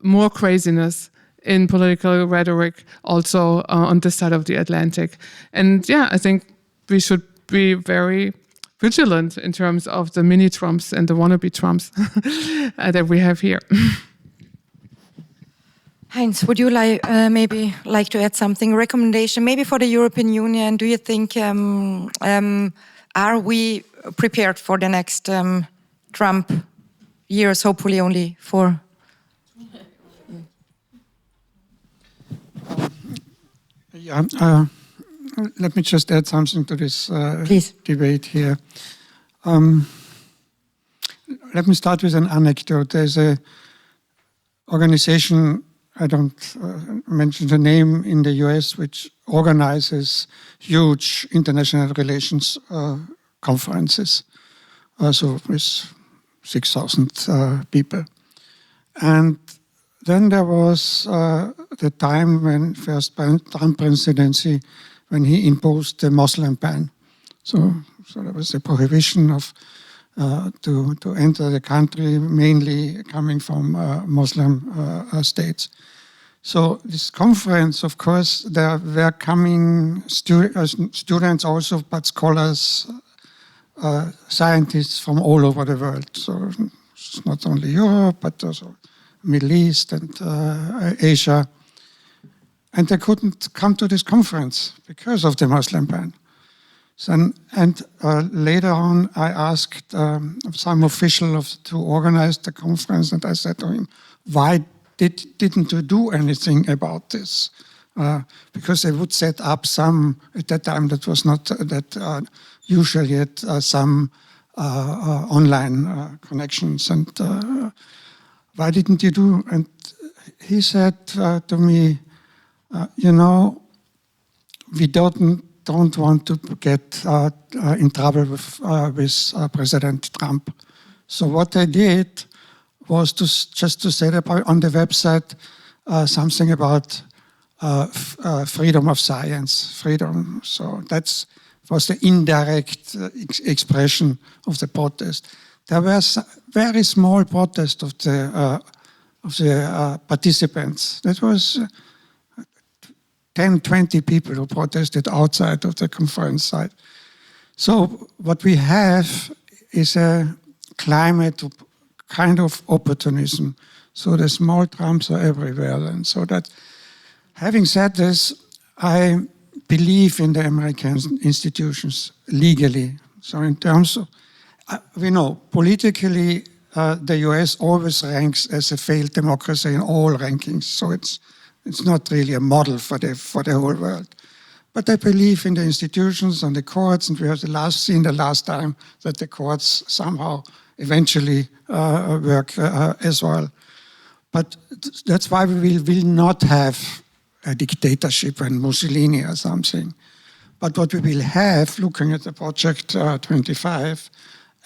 more craziness in political rhetoric also on this side of the Atlantic. And yeah, I think we should be very vigilant in terms of the mini Trumps and the wannabe Trumps that we have here. Heinz, would you maybe like to add something? Recommendation, maybe for the European Union. Do you think are we prepared for the next Trump years? Hopefully, only 4. Yeah. Let me just add something to this debate here. Let me start with an anecdote. There's an organization, I don't mention the name, in the US, which organizes huge international relations conferences, also with 6,000 people. And then there was the time when first Trump presidency, when he imposed the Muslim ban. So there was a prohibition of to enter the country, mainly coming from Muslim states. So this conference, of course, there were coming students also, but scholars, scientists from all over the world. So it's not only Europe, but also Middle East and Asia. And they couldn't come to this conference because of the Muslim ban. So, and later on, I asked some official to organize the conference, and I said to him, why didn't you do anything about this? Because they would set up some, at that time that was not that usual yet, some online connections. And why didn't you do? And he said to me, you know, we don't want to get in trouble with President Trump. So what I did was just to set up on the website something about freedom of science, freedom. So that was the indirect expression of the protest. There was very small protest of the participants. That was 10, 20 people who protested outside of the conference site. So what we have is a climate of kind of opportunism. So the small Trumps are everywhere. And so that, having said this, I believe in the American institutions legally. So in terms of, we know politically, the US always ranks as a failed democracy in all rankings. So it's not really a model for the whole world. But I believe in the institutions and the courts, and we have seen the last time that the courts somehow eventually work as well. But that's why we will not have a dictatorship and Mussolini or something. But what we will have, looking at the Project 25,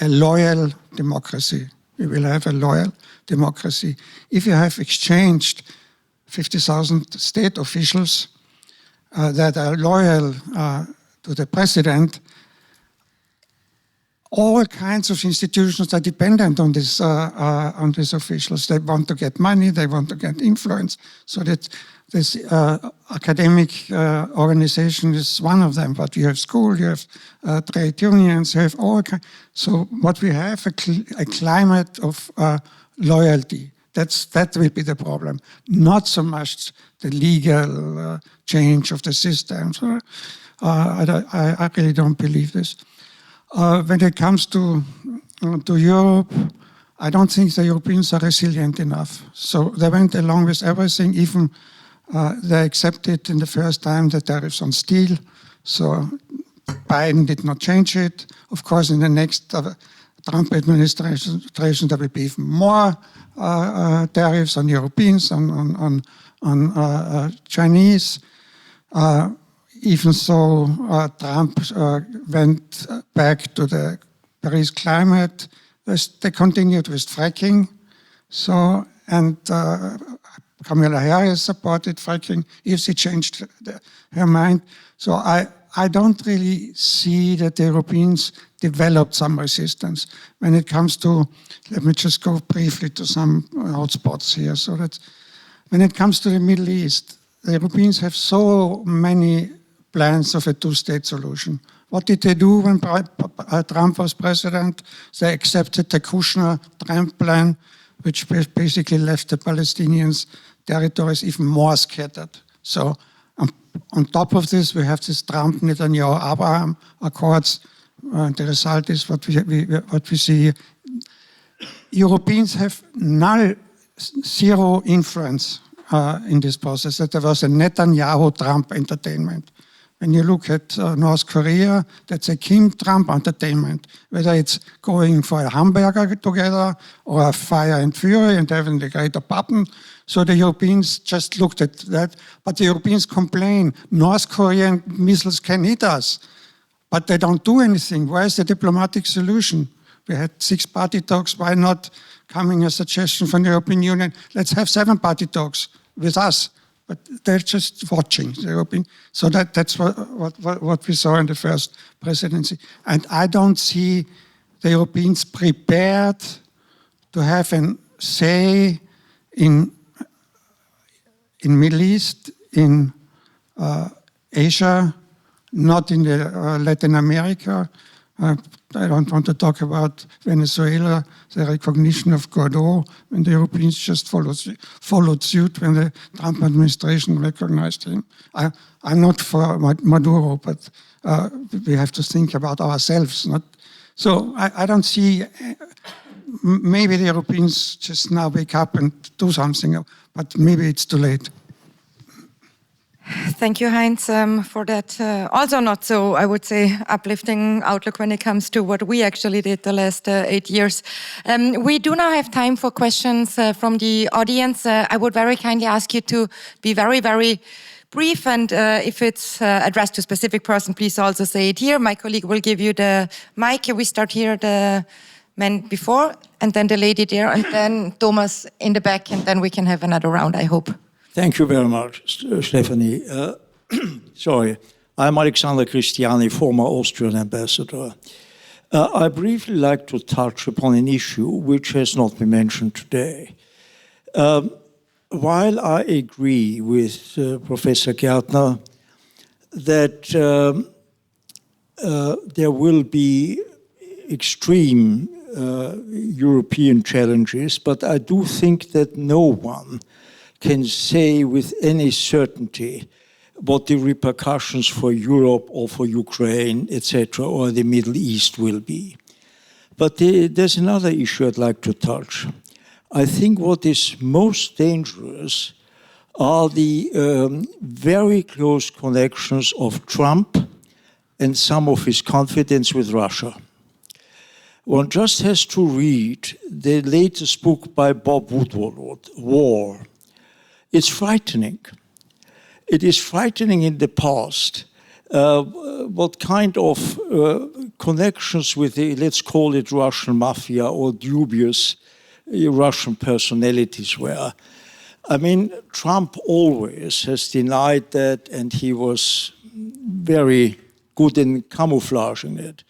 a loyal democracy. We will have a loyal democracy. If you have exchanged 50,000 state officials that are loyal to the president, all kinds of institutions are dependent on these officials. They want to get money, they want to get influence. So that this academic organization is one of them. But you have school, you have trade unions, you have all kinds. So what we have, a climate of loyalty. That will be the problem. Not so much the legal change of the system. So, I really don't believe this. When it comes to Europe, I don't think the Europeans are resilient enough. So they went along with everything, even they accepted in the first time the tariffs on steel. So Biden did not change it. Of course, in the next Trump administration, there will be even more tariffs on Europeans, on Chinese. Even so, Trump went back to the Paris climate. They continued with fracking. So, and Kamala Harris supported fracking if she changed her mind. So I I don't really see that the Europeans developed some resistance when it comes to, let me just go briefly to some hotspots here. So that when it comes to the Middle East, the Europeans have so many plans of a two-state solution. What did they do when Trump was president? They accepted the Kushner-Trump plan, which basically left the Palestinians' territories even more scattered. So on top of this, we have this Trump-Netanyahu-Abraham Accords. The result is what we see. Europeans have zero influence in this process. That there was a Netanyahu-Trump entertainment. When you look at North Korea, that's a Kim-Trump entertainment, whether it's going for a hamburger together or a fire and fury and having the greater Pappen. So the Europeans just looked at that. But the Europeans complain, North Korean missiles can hit us, but they don't do anything. Where is the diplomatic solution? We had 6-party talks. Why not coming a suggestion from the European Union? Let's have 7-party talks with us. But they're just watching the European. So that's what we saw in the first presidency. And I don't see the Europeans prepared to have a say in Middle East, in Asia, not in the Latin America. I don't want to talk about Venezuela, the recognition of Guaido, when the Europeans just followed suit when the Trump administration recognized him. I'm not for Maduro, but we have to think about ourselves. So I don't see, maybe the Europeans just now wake up and do something, but maybe it's too late. Thank you, Heinz, for that also not so, I would say, uplifting outlook when it comes to what we actually did the last 8 years. We do now have time for questions from the audience. I would very kindly ask you to be very, very brief, and if it's addressed to a specific person, please also say it here. My colleague will give you the mic. We start here, the man before, and then the lady there, and then Thomas in the back, and then we can have another round, I hope. Thank you very much, Stephanie. Sorry, I'm Alexander Christiani, former Austrian ambassador. I briefly like to touch upon an issue which has not been mentioned today. While I agree with Professor Gärtner that there will be extreme European challenges, but I do think that no one can say with any certainty what the repercussions for Europe or for Ukraine, etc., or the Middle East will be. But there's another issue I'd like to touch. I think what is most dangerous are the very close connections of Trump and some of his confidants with Russia. One just has to read the latest book by Bob Woodward, War. It's frightening. It is frightening in the past. What kind of connections with the, let's call it Russian mafia or dubious Russian personalities were. I mean, Trump always has denied that, and he was very good in camouflaging it.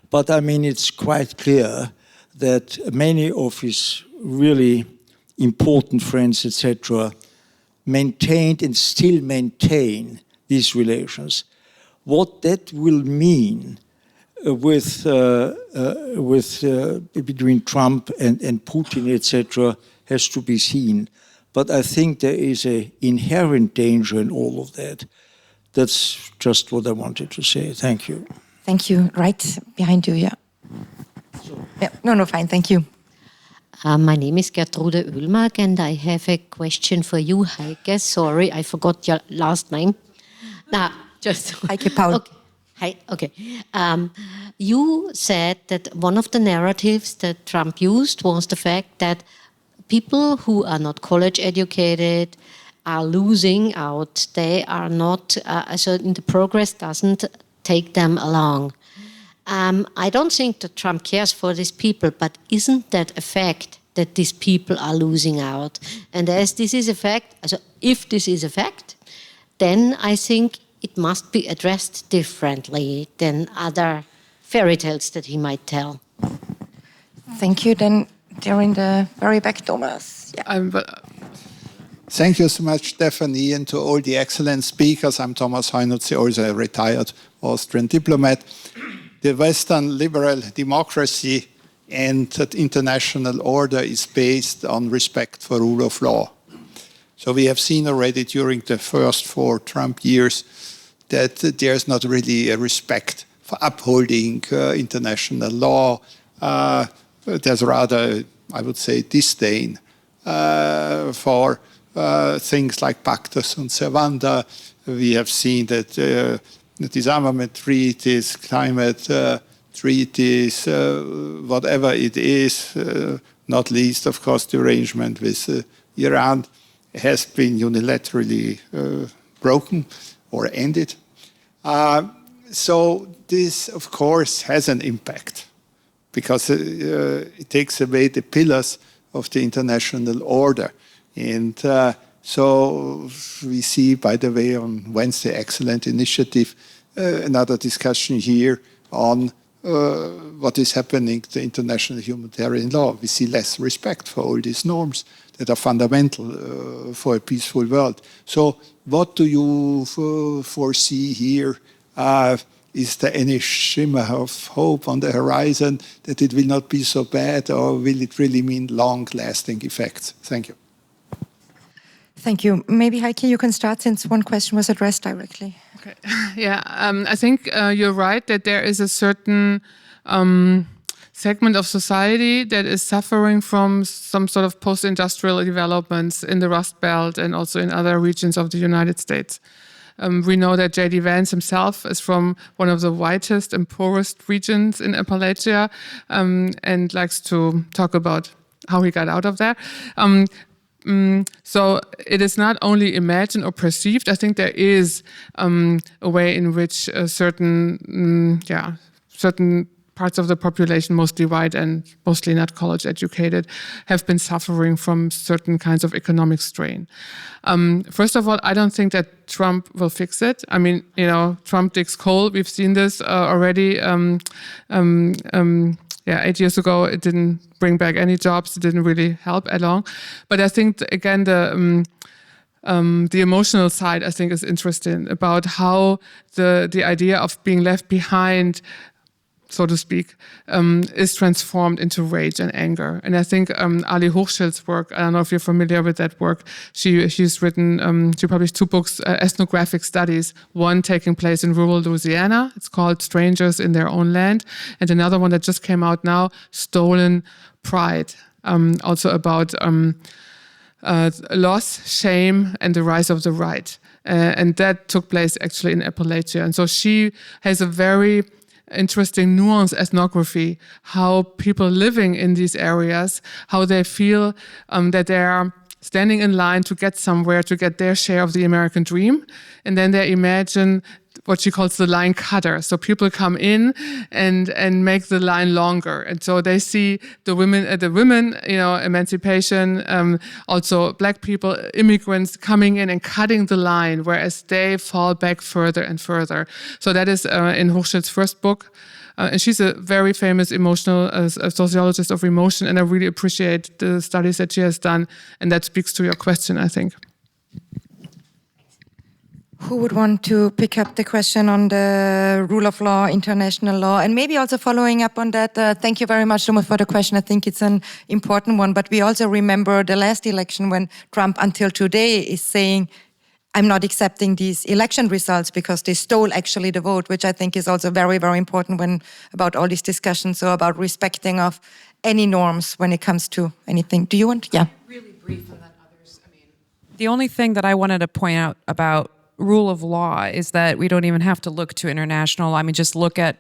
But I mean, it's quite clear that many of his really important friends, etc., maintained and still maintain these relations. What that will mean between Trump and Putin, etc., has to be seen. But I think there is an inherent danger in all of that. That's just what I wanted to say. Thank you. Thank you. Right behind you, yeah. Yeah. No, fine. Thank you. My name is Gertrude Oehlmark, and I have a question for you, Heike. Sorry, I forgot your last name. Just Heike Paul. Okay. Hi. Okay. You said that one of the narratives that Trump used was the fact that people who are not college educated are losing out. They are not, so the progress doesn't take them along. I don't think that Trump cares for these people, but isn't that a fact that these people are losing out? And as this is a fact, so if this is a fact, then I think it must be addressed differently than other fairy tales that he might tell. Thank you. Then there in the very back, Thomas. Yeah. Thank you so much, Stephanie, and to all the excellent speakers. I'm Thomas Heinutzi, also a retired Austrian diplomat. The Western liberal democracy and that international order is based on respect for rule of law. So we have seen already during the first 4 Trump years that there's not really a respect for upholding international law. There's rather, I would say, disdain for things like Pacta sunt servanda. We have seen that the disarmament treaties, climate treaties, whatever it is, not least, of course, the arrangement with Iran, has been unilaterally broken or ended. So this, of course, has an impact because it takes away the pillars of the international order. And so we see, by the way, on Wednesday, excellent initiative, another discussion here on what is happening to international humanitarian law. We see less respect for all these norms that are fundamental for a peaceful world. So what do you foresee here? Is there any shimmer of hope on the horizon that it will not be so bad, or will it really mean long-lasting effects? Thank you. Thank you. Maybe Heike, you can start since one question was addressed directly. Okay. Yeah, I think you're right that there is a certain segment of society that is suffering from some sort of post-industrial developments in the Rust Belt and also in other regions of the United States. We know that J.D. Vance himself is from one of the whitest and poorest regions in Appalachia and likes to talk about how he got out of there. So it is not only imagined or perceived. I think there is a way in which certain parts of the population, mostly white and mostly not college educated, have been suffering from certain kinds of economic strain. First of all, I don't think that Trump will fix it. I mean, Trump digs coal. We've seen this already. 8 years ago, it didn't bring back any jobs. It didn't really help at all. But I think, again, the emotional side, I think, is interesting about how the idea of being left behind, so to speak, is transformed into rage and anger. And I think Ali Hochschild's work, I don't know if you're familiar with that work, she's published 2 books, ethnographic studies, one taking place in rural Louisiana, it's called Strangers in Their Own Land, and another one that just came out now, Stolen Pride, also about loss, shame, and the rise of the right. And that took place actually in Appalachia. And so she has a very interesting nuanced ethnography, how people living in these areas, how they feel that they are standing in line to get somewhere, to get their share of the American dream. And then they imagine what she calls the line cutter. So people come in and make the line longer. And so they see the women, emancipation, also black people, immigrants coming in and cutting the line, whereas they fall back further and further. So that is in Hochschild's first book. And she's a very famous a sociologist of emotion, and I really appreciate the studies that she has done. And that speaks to your question, I think. Who would want to pick up the question on the rule of law, international law, and maybe also following up on that? Thank you very much, Thomas, for the question. I think it's an important one, but we also remember the last election when Trump until today is saying, I'm not accepting these election results because they stole actually the vote, which I think is also very, very important when about all these discussions, so about respecting of any norms when it comes to anything. Do you want? Yeah. Really brief and then others. The only thing that I wanted to point out about rule of law is that we don't even have to look to international. Just look at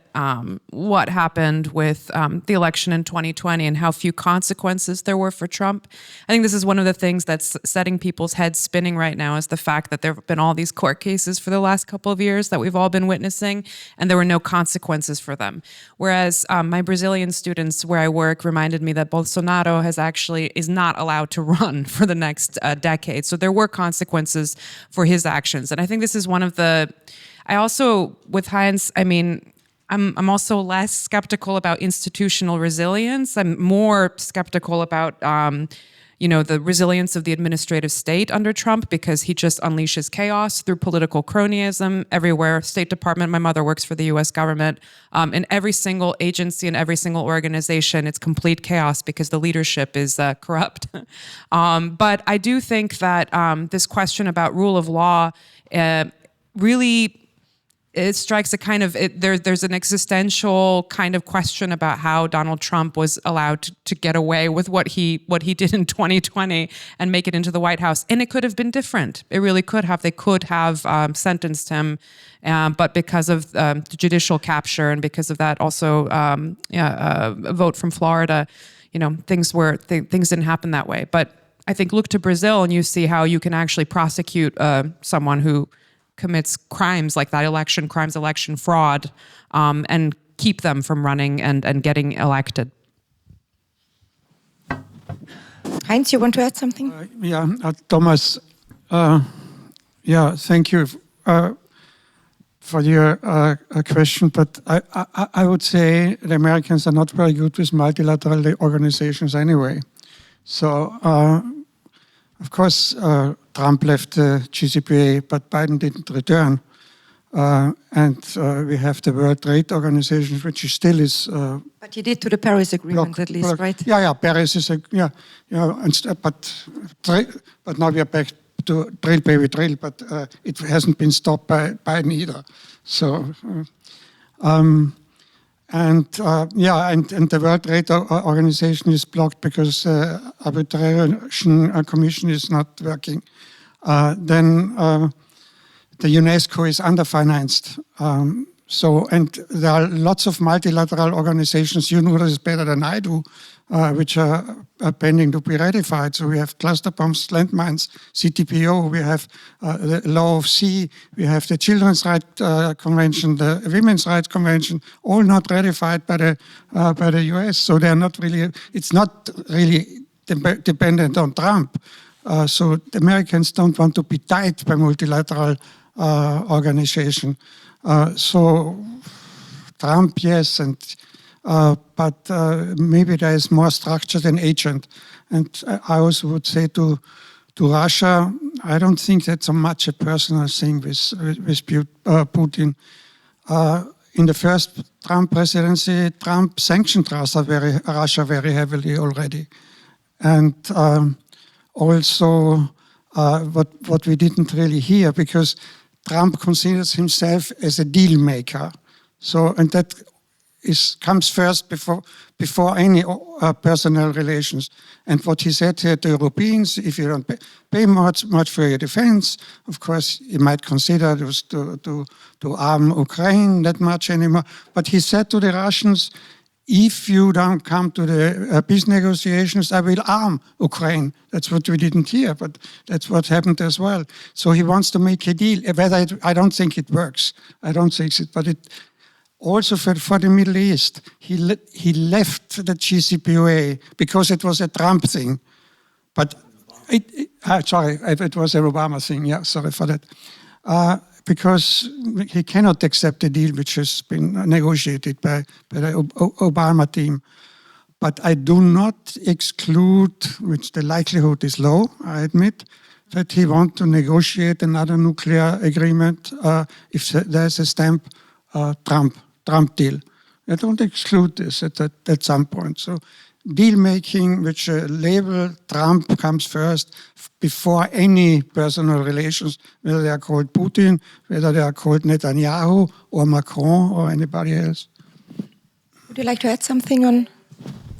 what happened with the election in 2020 and how few consequences there were for Trump. I think this is one of the things that's setting people's heads spinning right now, is the fact that there have been all these court cases for the last couple of years that we've all been witnessing, and there were no consequences for them. Whereas my Brazilian students where I work reminded me that Bolsonaro is not allowed to run for the next decade. So there were consequences for his actions. And I think think this is one of the. I also with HEINZ. I mean, I'm also less skeptical about institutional resilience. I'm more skeptical about the resilience of the administrative state under Trump, because he just unleashes chaos through political cronyism everywhere. State Department, my mother works for the U.S. government. In every single agency and every single organization, it's complete chaos because the leadership is corrupt. But I do think that this question about rule of law really... It strikes a kind of there's an existential kind of question about how Donald Trump was allowed to get away with what he did in 2020 and make it into the White House, and it could have been different. It really could have. They could have sentenced him, but because of the judicial capture and because of that also a vote from Florida, things didn't happen that way. But I think look to Brazil and you see how you can actually prosecute someone who commits crimes like that, election crimes, election fraud, and keep them from running and getting elected. HEINZ, you want to add something? Thomas, thank you for your question, but I would say the Americans are not very good with multilateral organizations anyway. So, of course, Trump left the GCPOA, but Biden didn't return. And we have the World Trade Organization, which still is... but he did to the Paris Agreement at least, right? Yeah, Paris is but now we are back to drill, baby, drill, but it hasn't been stopped by Biden either. So... And the World Trade Organization is blocked because the Arbitration Commission is not working. Then the UNESCO is underfinanced. And there are lots of multilateral organizations, you know this better than I do, which are pending to be ratified. So we have cluster bombs, landmines, CTPO, we have the Law of Sea, we have the Children's Rights Convention, the Women's Rights Convention, all not ratified by the U.S. So they're not really, it's not really dependent on Trump. So the Americans don't want to be tied by multilateral organization. So Trump, yes, but maybe there is more structure than agent. And I also would say to Russia, I don't think that's so much a personal thing with Putin. In the first Trump presidency, Trump sanctioned Russia very heavily already. And also what we didn't really hear, because Trump considers himself as a deal maker. So, and that comes first before any personal relations. And what he said here to Europeans, if you don't pay much for your defense, of course, you might consider to arm Ukraine that much anymore. But he said to the Russians, if you don't come to the peace negotiations, I will arm Ukraine. That's what we didn't hear, but that's what happened as well. So he wants to make a deal. I don't think it works. I don't think it, but it also for the Middle East. He left the GCPOA because it was a Trump thing. But it was an Obama thing. Yeah, sorry for that. Because he cannot accept a deal which has been negotiated by the Obama team. But I do not exclude, which the likelihood is low, I admit, that he wants to negotiate another nuclear agreement if there's a stamp Trump deal. I don't exclude this at some point. So deal making, which label Trump comes first before any personal relations, whether they are called Putin, whether they are called Netanyahu or Macron or anybody else. Would you like to add something on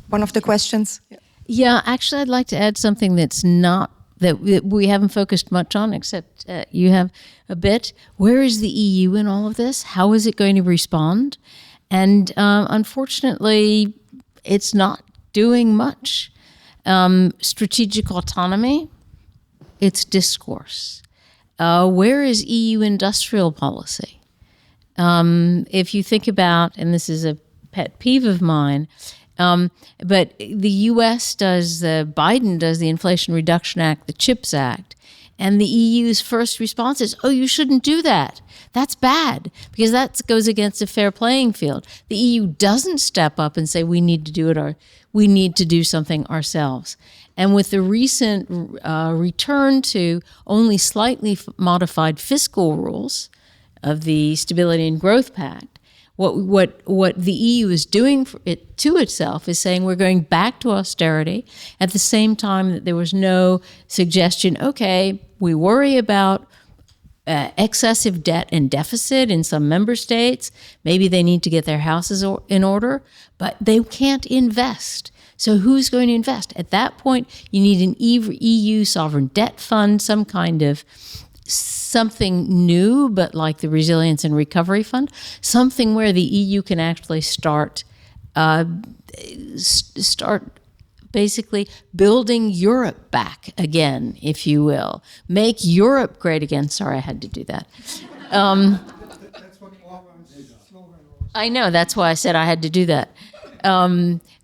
one of the questions? Yeah, actually, I'd like to add something that we haven't focused much on, except you have a bit. Where is the EU in all of this? How is it going to respond? And unfortunately, it's not doing much. Strategic autonomy, it's discourse. Where is EU industrial policy? If you think about, and this is a pet peeve of mine, but the U.S. Biden does the Inflation Reduction Act, the CHIPS Act, And the EU's first response is, oh, you shouldn't do that. That's bad, because that goes against a fair playing field. The EU doesn't step up and say we need to do it, we need to do something ourselves. And with the recent return to only slightly modified fiscal rules of the Stability and Growth Pact, what the EU is doing to itself is saying we're going back to austerity at the same time that there was no suggestion, okay, we worry about excessive debt and deficit in some member states. Maybe they need to get their houses in order, but they can't invest. So who's going to invest? At that point, you need an EU sovereign debt fund, some kind of something new, but like the Resilience and Recovery Fund, something where the EU can actually start basically building Europe back again, if you will. Make Europe great again. Sorry, I had to do that. That's what Orban's slogan was. I know, that's why I said I had to do that.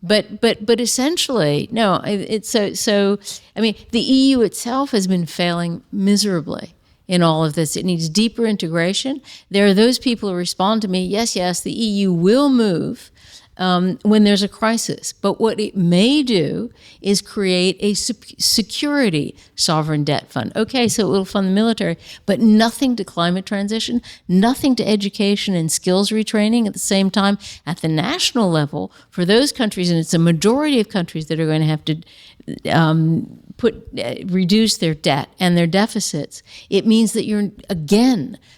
But essentially, no, it's so, I mean, the EU itself has been failing miserably in all of this. It needs deeper integration. There are those people who respond to me, yes, the EU will move when there's a crisis. But what it may do is create a security sovereign debt fund. Okay, so it will fund the military, but nothing to climate transition, nothing to education and skills retraining at the same time. At the national level, for those countries, and it's a majority of countries that are going to have to reduce their debt and their deficits, it means that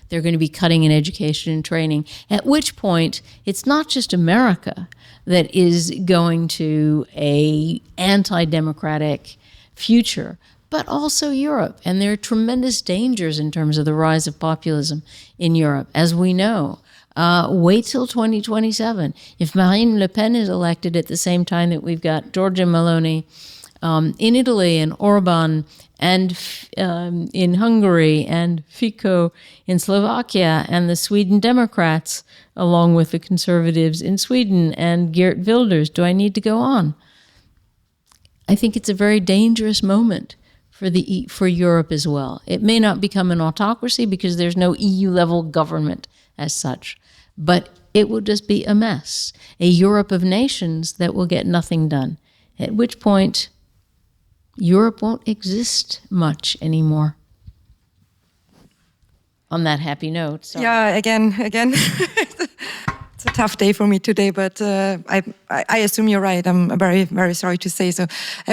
they're going to be cutting in education and training, at which point it's not just America that is going to a anti-democratic future, but also Europe. And there are tremendous dangers in terms of the rise of populism in Europe, as we know. Wait till 2027. If Marine Le Pen is elected at the same time that we've got Giorgia Meloni in Italy, and Orban, and in Hungary, and Fico in Slovakia, and the Sweden Democrats, along with the conservatives in Sweden, and Geert Wilders. Do I need to go on? I think it's a very dangerous moment for Europe as well. It may not become an autocracy because there's no EU-level government as such, but it will just be a mess, a Europe of nations that will get nothing done, at which point Europe won't exist much anymore. On that happy note. Sorry. Yeah, again, it's a tough day for me today, but I assume you're right. I'm very, very sorry to say so.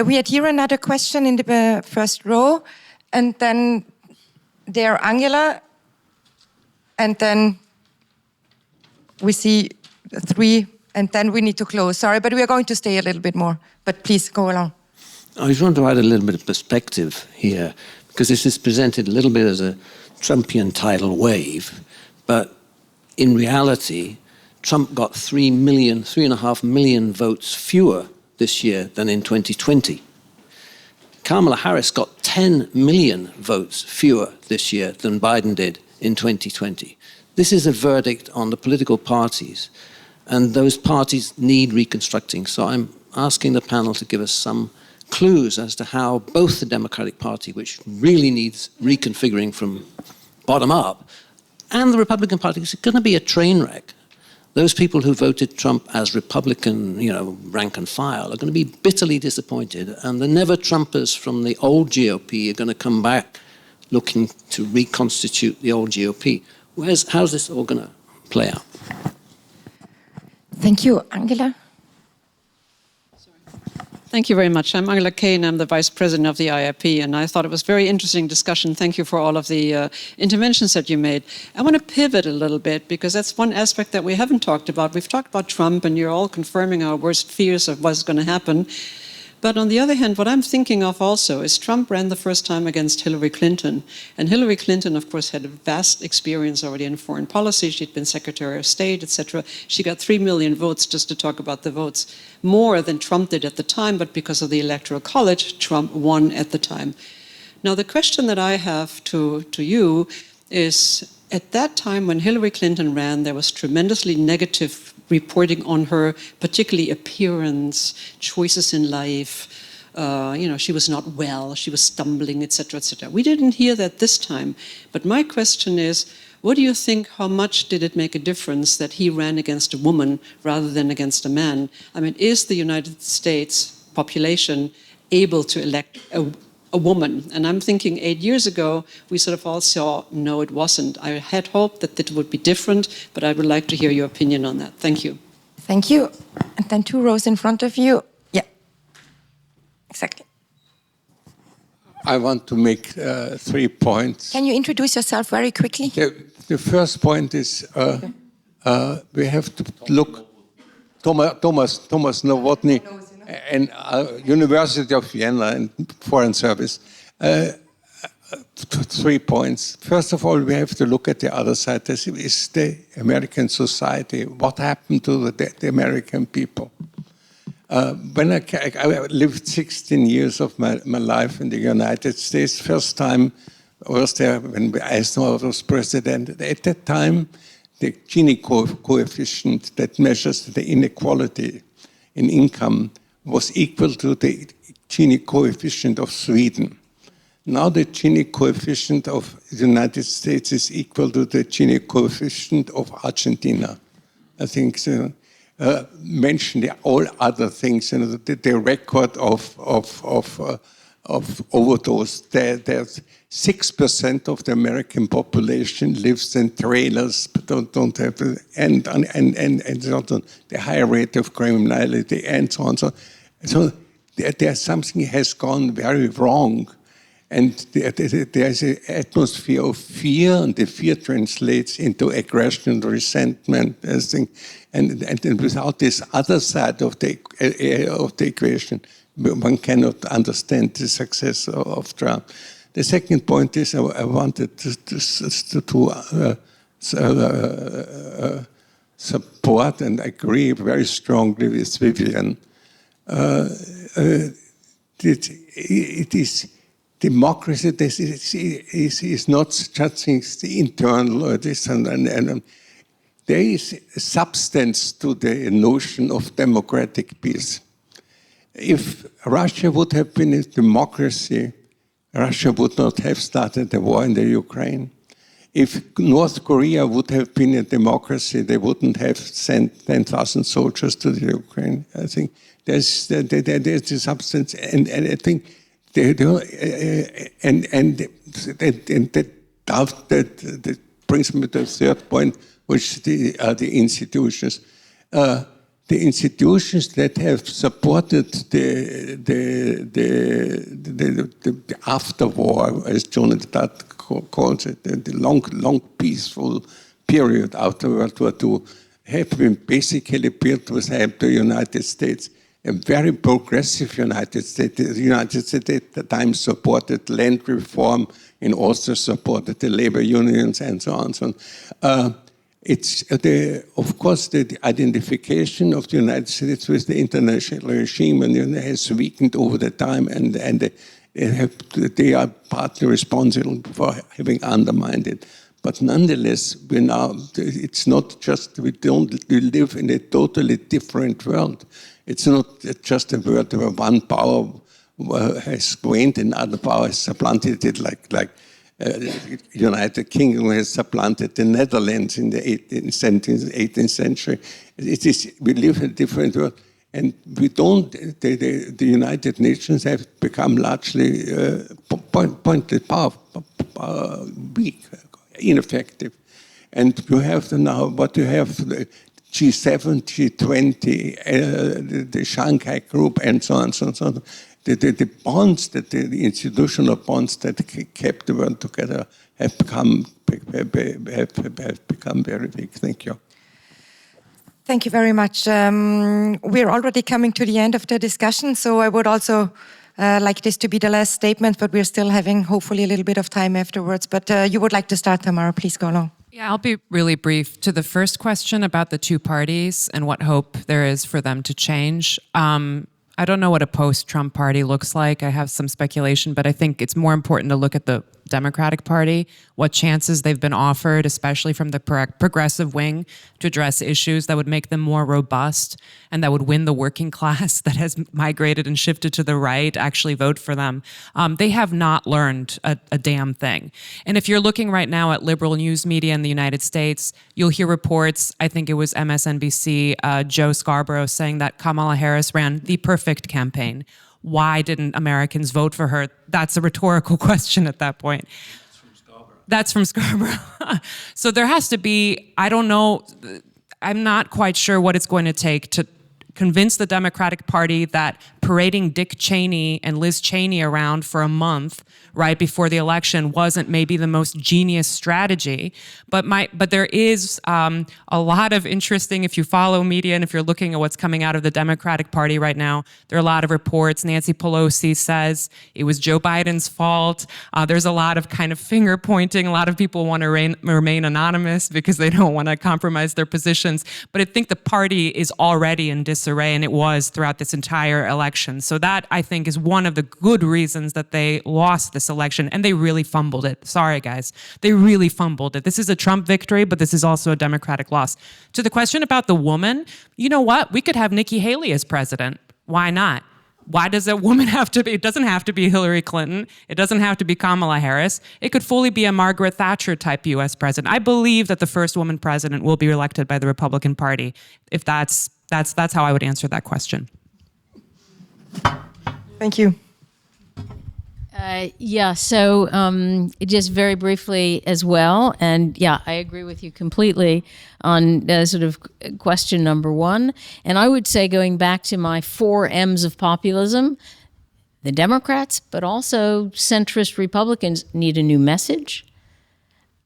We had here another question in the first row, and then there Angela, and then we see three, and then we need to close. Sorry, but we are going to stay a little bit more, but please go along. I just want to add a little bit of perspective here, because this is presented a little bit as a Trumpian tidal wave, but in reality, Trump got 3.5 million votes fewer this year than in 2020. Kamala Harris got 10 million votes fewer this year than Biden did in 2020. This is a verdict on the political parties, and those parties need reconstructing. So I'm asking the panel to give us some clues as to how both the Democratic Party, which really needs reconfiguring from bottom up, and the Republican Party, is going to be a train wreck. Those people who voted Trump as Republican, rank and file, are going to be bitterly disappointed, and the never-Trumpers from the old GOP are going to come back looking to reconstitute the old GOP. How's this all going to play out? Thank you, Angela. Thank you very much. I'm Angela Kane. I'm the Vice President of the IIP, and I thought it was a very interesting discussion. Thank you for all of the interventions that you made. I want to pivot a little bit, because that's one aspect that we haven't talked about. We've talked about Trump, and you're all confirming our worst fears of what's going to happen. But on the other hand, what I'm thinking of also is Trump ran the first time against Hillary Clinton. And Hillary Clinton, of course, had a vast experience already in foreign policy. She'd been Secretary of State, etc. She got 3 million votes, just to talk about the votes, more than Trump did at the time. But because of the Electoral College, Trump won at the time. Now, the question that I have to you is, at that time when Hillary Clinton ran, there was tremendously negative reporting on her, particularly appearance, choices in life, she was not well, she was stumbling, etc., etc. We didn't hear that this time. But my question is, what do you think, how much did it make a difference that he ran against a woman rather than against a man? I mean, is the United States population able to elect a woman? And I'm thinking 8 years ago, we sort of all saw, no, it wasn't. I had hoped that it would be different, but I would like to hear your opinion on that. Thank you. Thank you. And then 2 rows in front of you. Yeah, exactly. I want to make 3 points. Can you introduce yourself very quickly? The first point is we have to look, Thomas Novotny and University of Vienna and Foreign Service. 3 points. First of all, we have to look at the other side. This is the American society. What happened to the American people? When I lived 16 years of my life in the United States, first time I was there when Eisenhower was president. At that time, the Gini coefficient that measures the inequality in income was equal to the Gini coefficient of Sweden. Now the Gini coefficient of the United States is equal to the Gini coefficient of Argentina. I think so. Mention all other things, the record of overdose. There's 6% of the American population lives in trailers, but don't have, and the high rate of criminality and so on. So there's something has gone very wrong. And there's an atmosphere of fear, and the fear translates into aggression and resentment. I think, and without this other side of the equation, one cannot understand the success of Trump. The second point is I wanted to support and agree very strongly with VIVIEN. It is democracy. This is not judging the internal. There is a substance to the notion of democratic peace. If Russia would have been a democracy, Russia would not have started the war in the Ukraine. If North Korea would have been a democracy, they wouldn't have sent 10,000 soldiers to the Ukraine. I think there's the substance, and I think that brings me to the third point, which are the institutions. The institutions that have supported the after war, as Jonas Dutt calls it, the long peaceful period after World War II, have been basically built with help to the United States. A very progressive United States. The United States at the time supported land reform, and also supported the labor unions and so on. It's of course the identification of the United States with the international regime and has weakened over the time, and they are partly responsible for having undermined it. But nonetheless, it's not just, we live in a totally different world. It's not just a world where one power has waned and other power has supplanted it, like United Kingdom has supplanted the Netherlands in the 18th century. We live in a different world, and we don't. The United Nations have become largely pointed power, weak, ineffective, and you have now what you have. G7, G20, the Shanghai Group, and so on, so on. The bonds, the institutional bonds that kept the world together have become very big. Thank you. Thank you very much. We're already coming to the end of the discussion, so I would also like this to be the last statement, but we're still having hopefully a little bit of time afterwards. But you would like to start, Tamara, please go along. Yeah, I'll be really brief. To the first question about the two parties and what hope there is for them to change, I don't know what a post-Trump party looks like. I have some speculation, but I think it's more important to look at the Democratic Party, what chances they've been offered, especially from the progressive wing, to address issues that would make them more robust and that would win the working class that has migrated and shifted to the right, actually vote for them. They have not learned a damn thing. And if you're looking right now at liberal news media in the United States, you'll hear reports, I think it was MSNBC, Joe Scarborough saying that Kamala Harris ran the perfect campaign. Why didn't Americans vote for her? That's a rhetorical question at that point. That's from Scarborough. So there has to be, I don't know, I'm not quite sure what it's going to take to convince the Democratic Party that parading Dick Cheney and Liz Cheney around for a month right before the election wasn't maybe the most genius strategy. But there is a lot of interesting, if you follow media and if you're looking at what's coming out of the Democratic Party right now, there are a lot of reports. Nancy Pelosi says it was Joe Biden's fault. There's a lot of kind of finger pointing. A lot of people want to remain anonymous because they don't want to compromise their positions. But I think the party is already in disarray, and it was throughout this entire election. So that, I think, is one of the good reasons that they lost this election, and they really fumbled it. Sorry, guys. They really fumbled it. This is a Trump victory, but this is also a Democratic loss. To the question about the woman, you know what? We could have Nikki Haley as president. Why not? Why does a woman have to be? It doesn't have to be Hillary Clinton. It doesn't have to be Kamala Harris. It could fully be a Margaret Thatcher type U.S. president. I believe that the first woman president will be elected by the Republican Party. If that's how I would answer that question. Thank you. So just very briefly as well, and yeah, I agree with you completely on sort of question number one. And I would say, going back to my 4 M's of populism, the Democrats, but also centrist Republicans need a new message.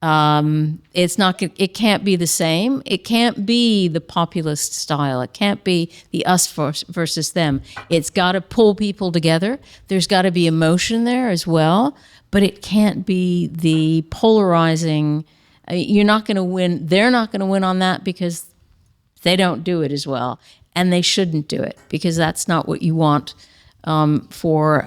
It can't be the same. It can't be the populist style. It can't be the us versus them. It's got to pull people together. There's got to be emotion there as well, but it can't be the polarizing. You're not going to win. They're not going to win on that because they don't do it as well, and they shouldn't do it because that's not what you want for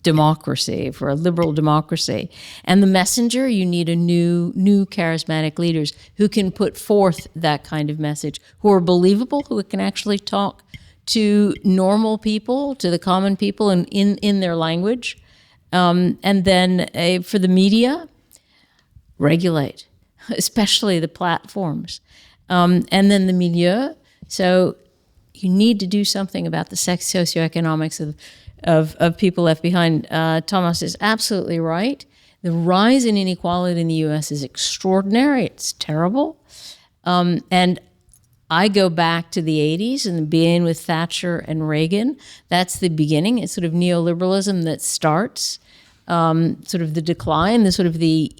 democracy, for a liberal democracy. And the messenger, you need a new charismatic leaders who can put forth that kind of message, who are believable, who can actually talk to normal people, to the common people in their language. And then for the media, regulate, especially the platforms. And then the milieu. So you need to do something about the socioeconomics of people left behind. Thomas is absolutely right. The rise in inequality in the U.S. is extraordinary. It's terrible. And I go back to the 80s and beginning with Thatcher and Reagan. That's the beginning. It's sort of neoliberalism that starts sort of the decline, the sort of the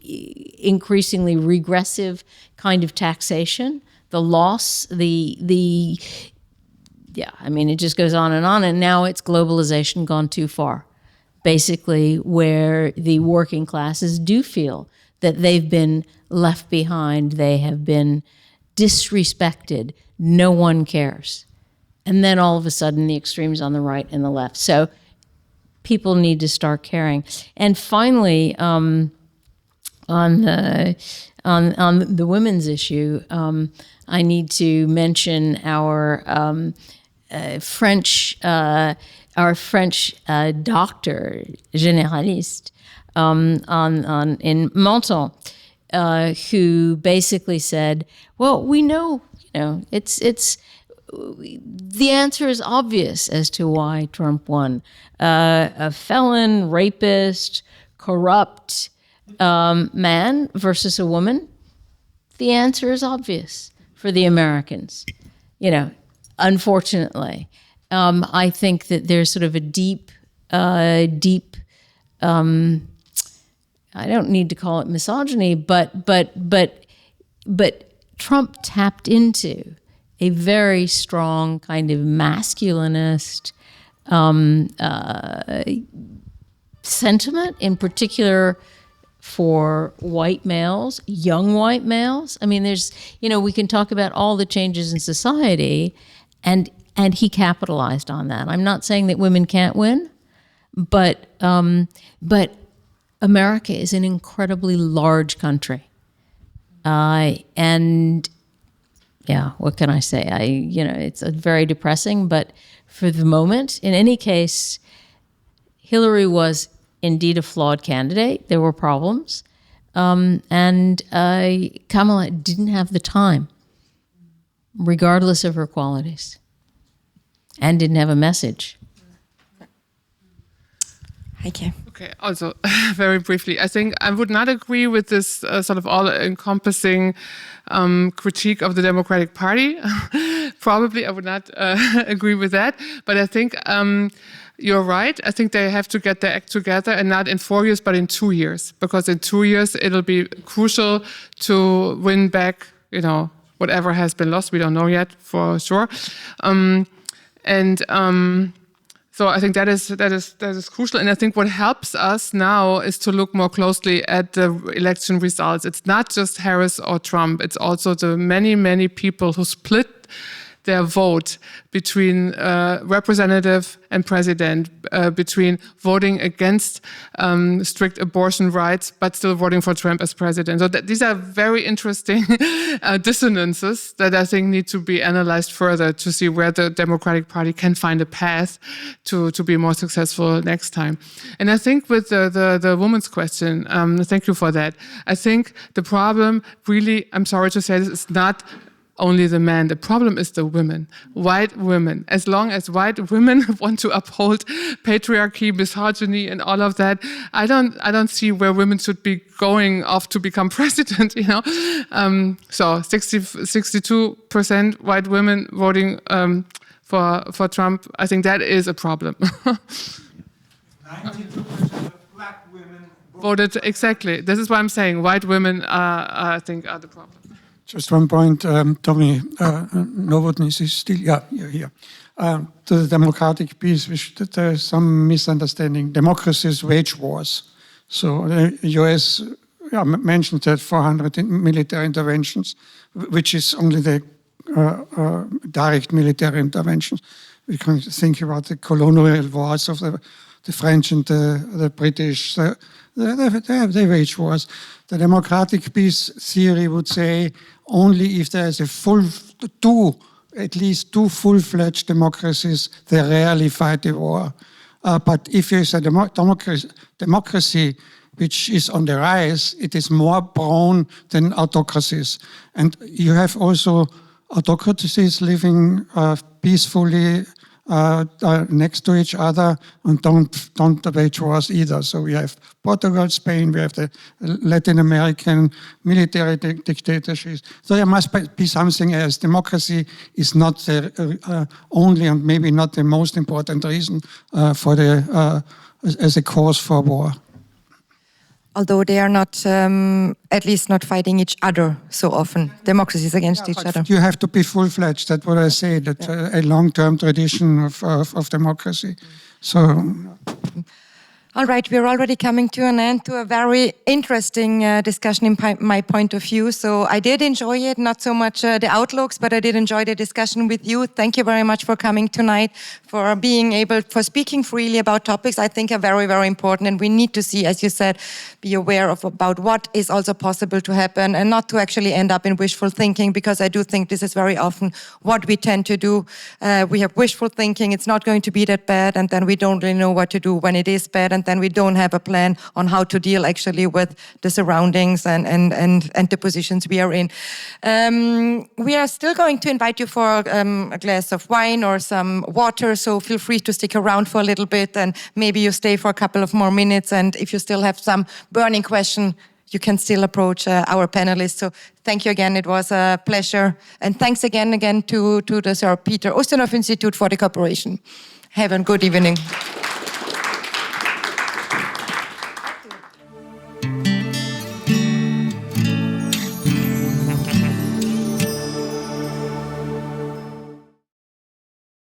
increasingly regressive kind of taxation, the loss, yeah, I mean, it just goes on, and now it's globalization gone too far, basically, where the working classes do feel that they've been left behind, they have been disrespected, no one cares. And then all of a sudden, the extremes on the right and the left. So people need to start caring. And finally, on the women's issue, I need to mention our French doctor, généraliste, in Menton, who basically said, well, we know, it's the answer is obvious as to why Trump won. A felon, rapist, corrupt man versus a woman. The answer is obvious for the Americans, unfortunately. I think that there's sort of a deep, I don't need to call it misogyny, but Trump tapped into a very strong kind of masculinist sentiment, in particular for white males, young white males. I mean, there's, we can talk about all the changes in society, and he capitalized on that. I'm not saying that women can't win, but America is an incredibly large country. And yeah, what can I say? It's very depressing, but for the moment, in any case, Hillary was indeed a flawed candidate. There were problems. And Kamala didn't have the time, regardless of her qualities, and didn't have a message. HEIKE. Okay, also, very briefly, I think I would not agree with this sort of all-encompassing critique of the Democratic Party. Probably I would not agree with that, but I think you're right. I think they have to get their act together, and not in 4 years, but in 2 years, because in 2 years it'll be crucial to win back, whatever has been lost. We don't know yet for sure. So I think that is crucial, and I think what helps us now is to look more closely at the election results. It's not just Harris or Trump; it's also the many people who split their vote between representative and president, between voting against strict abortion rights, but still voting for Trump as president. So these are very interesting dissonances that I think need to be analyzed further to see where the Democratic Party can find a path to be more successful next time. And I think with the woman's question, thank you for that. I think the problem really, I'm sorry to say this, is not only the men. The problem is the women, white women. As long as white women want to uphold patriarchy, misogyny, and all of that, I don't see where women should be going off to become president. So 62% white women voting for Trump. I think that is a problem. 92% of black women voted exactly. This is what I'm saying. White women, I think, are the problem. Just one point, Tommy Novotny is still, you're here. To the democratic piece, there is some misunderstanding. Democracy is wage wars. So the US mentioned that 400 military interventions, which is only the direct military interventions. We can think about the colonial wars of the French and the British. They wage wars. The democratic peace theory would say only if there is at least two full-fledged democracies, they rarely fight a war. But if there is a democracy which is on the rise, it is more prone than autocracies. And you have also autocracies living peacefully next to each other and don't wage wars either. So we have Portugal, Spain, we have the Latin American military dictatorships. So there must be something else. Democracy is not the only and maybe not the most important reason for as a cause for war. Although they are not, at least not fighting each other so often. Democracies against each other. You have to be full-fledged. That's what I say, that a long-term tradition of democracy. So. All right, we're already coming to an end to a very interesting discussion in my point of view. So I did enjoy it, not so much the outlooks, but I did enjoy the discussion with you. Thank you very much for coming tonight, for speaking freely about topics I think are very, very important. And we need to see, as you said, be aware about what is also possible to happen and not to actually end up in wishful thinking, because I do think this is very often what we tend to do. We have wishful thinking, it's not going to be that bad, and then we don't really know what to do when it is bad, and then we don't have a plan on how to deal actually with the surroundings and the positions we are in. We are still going to invite you for a glass of wine or some water, so feel free to stick around for a little bit, and maybe you stay for a couple of more minutes, and if you still have some burning question, you can still approach our panelists. So thank you again, it was a pleasure, and thanks again to the Sir Peter Ustinov Institute for the cooperation. Have a good evening.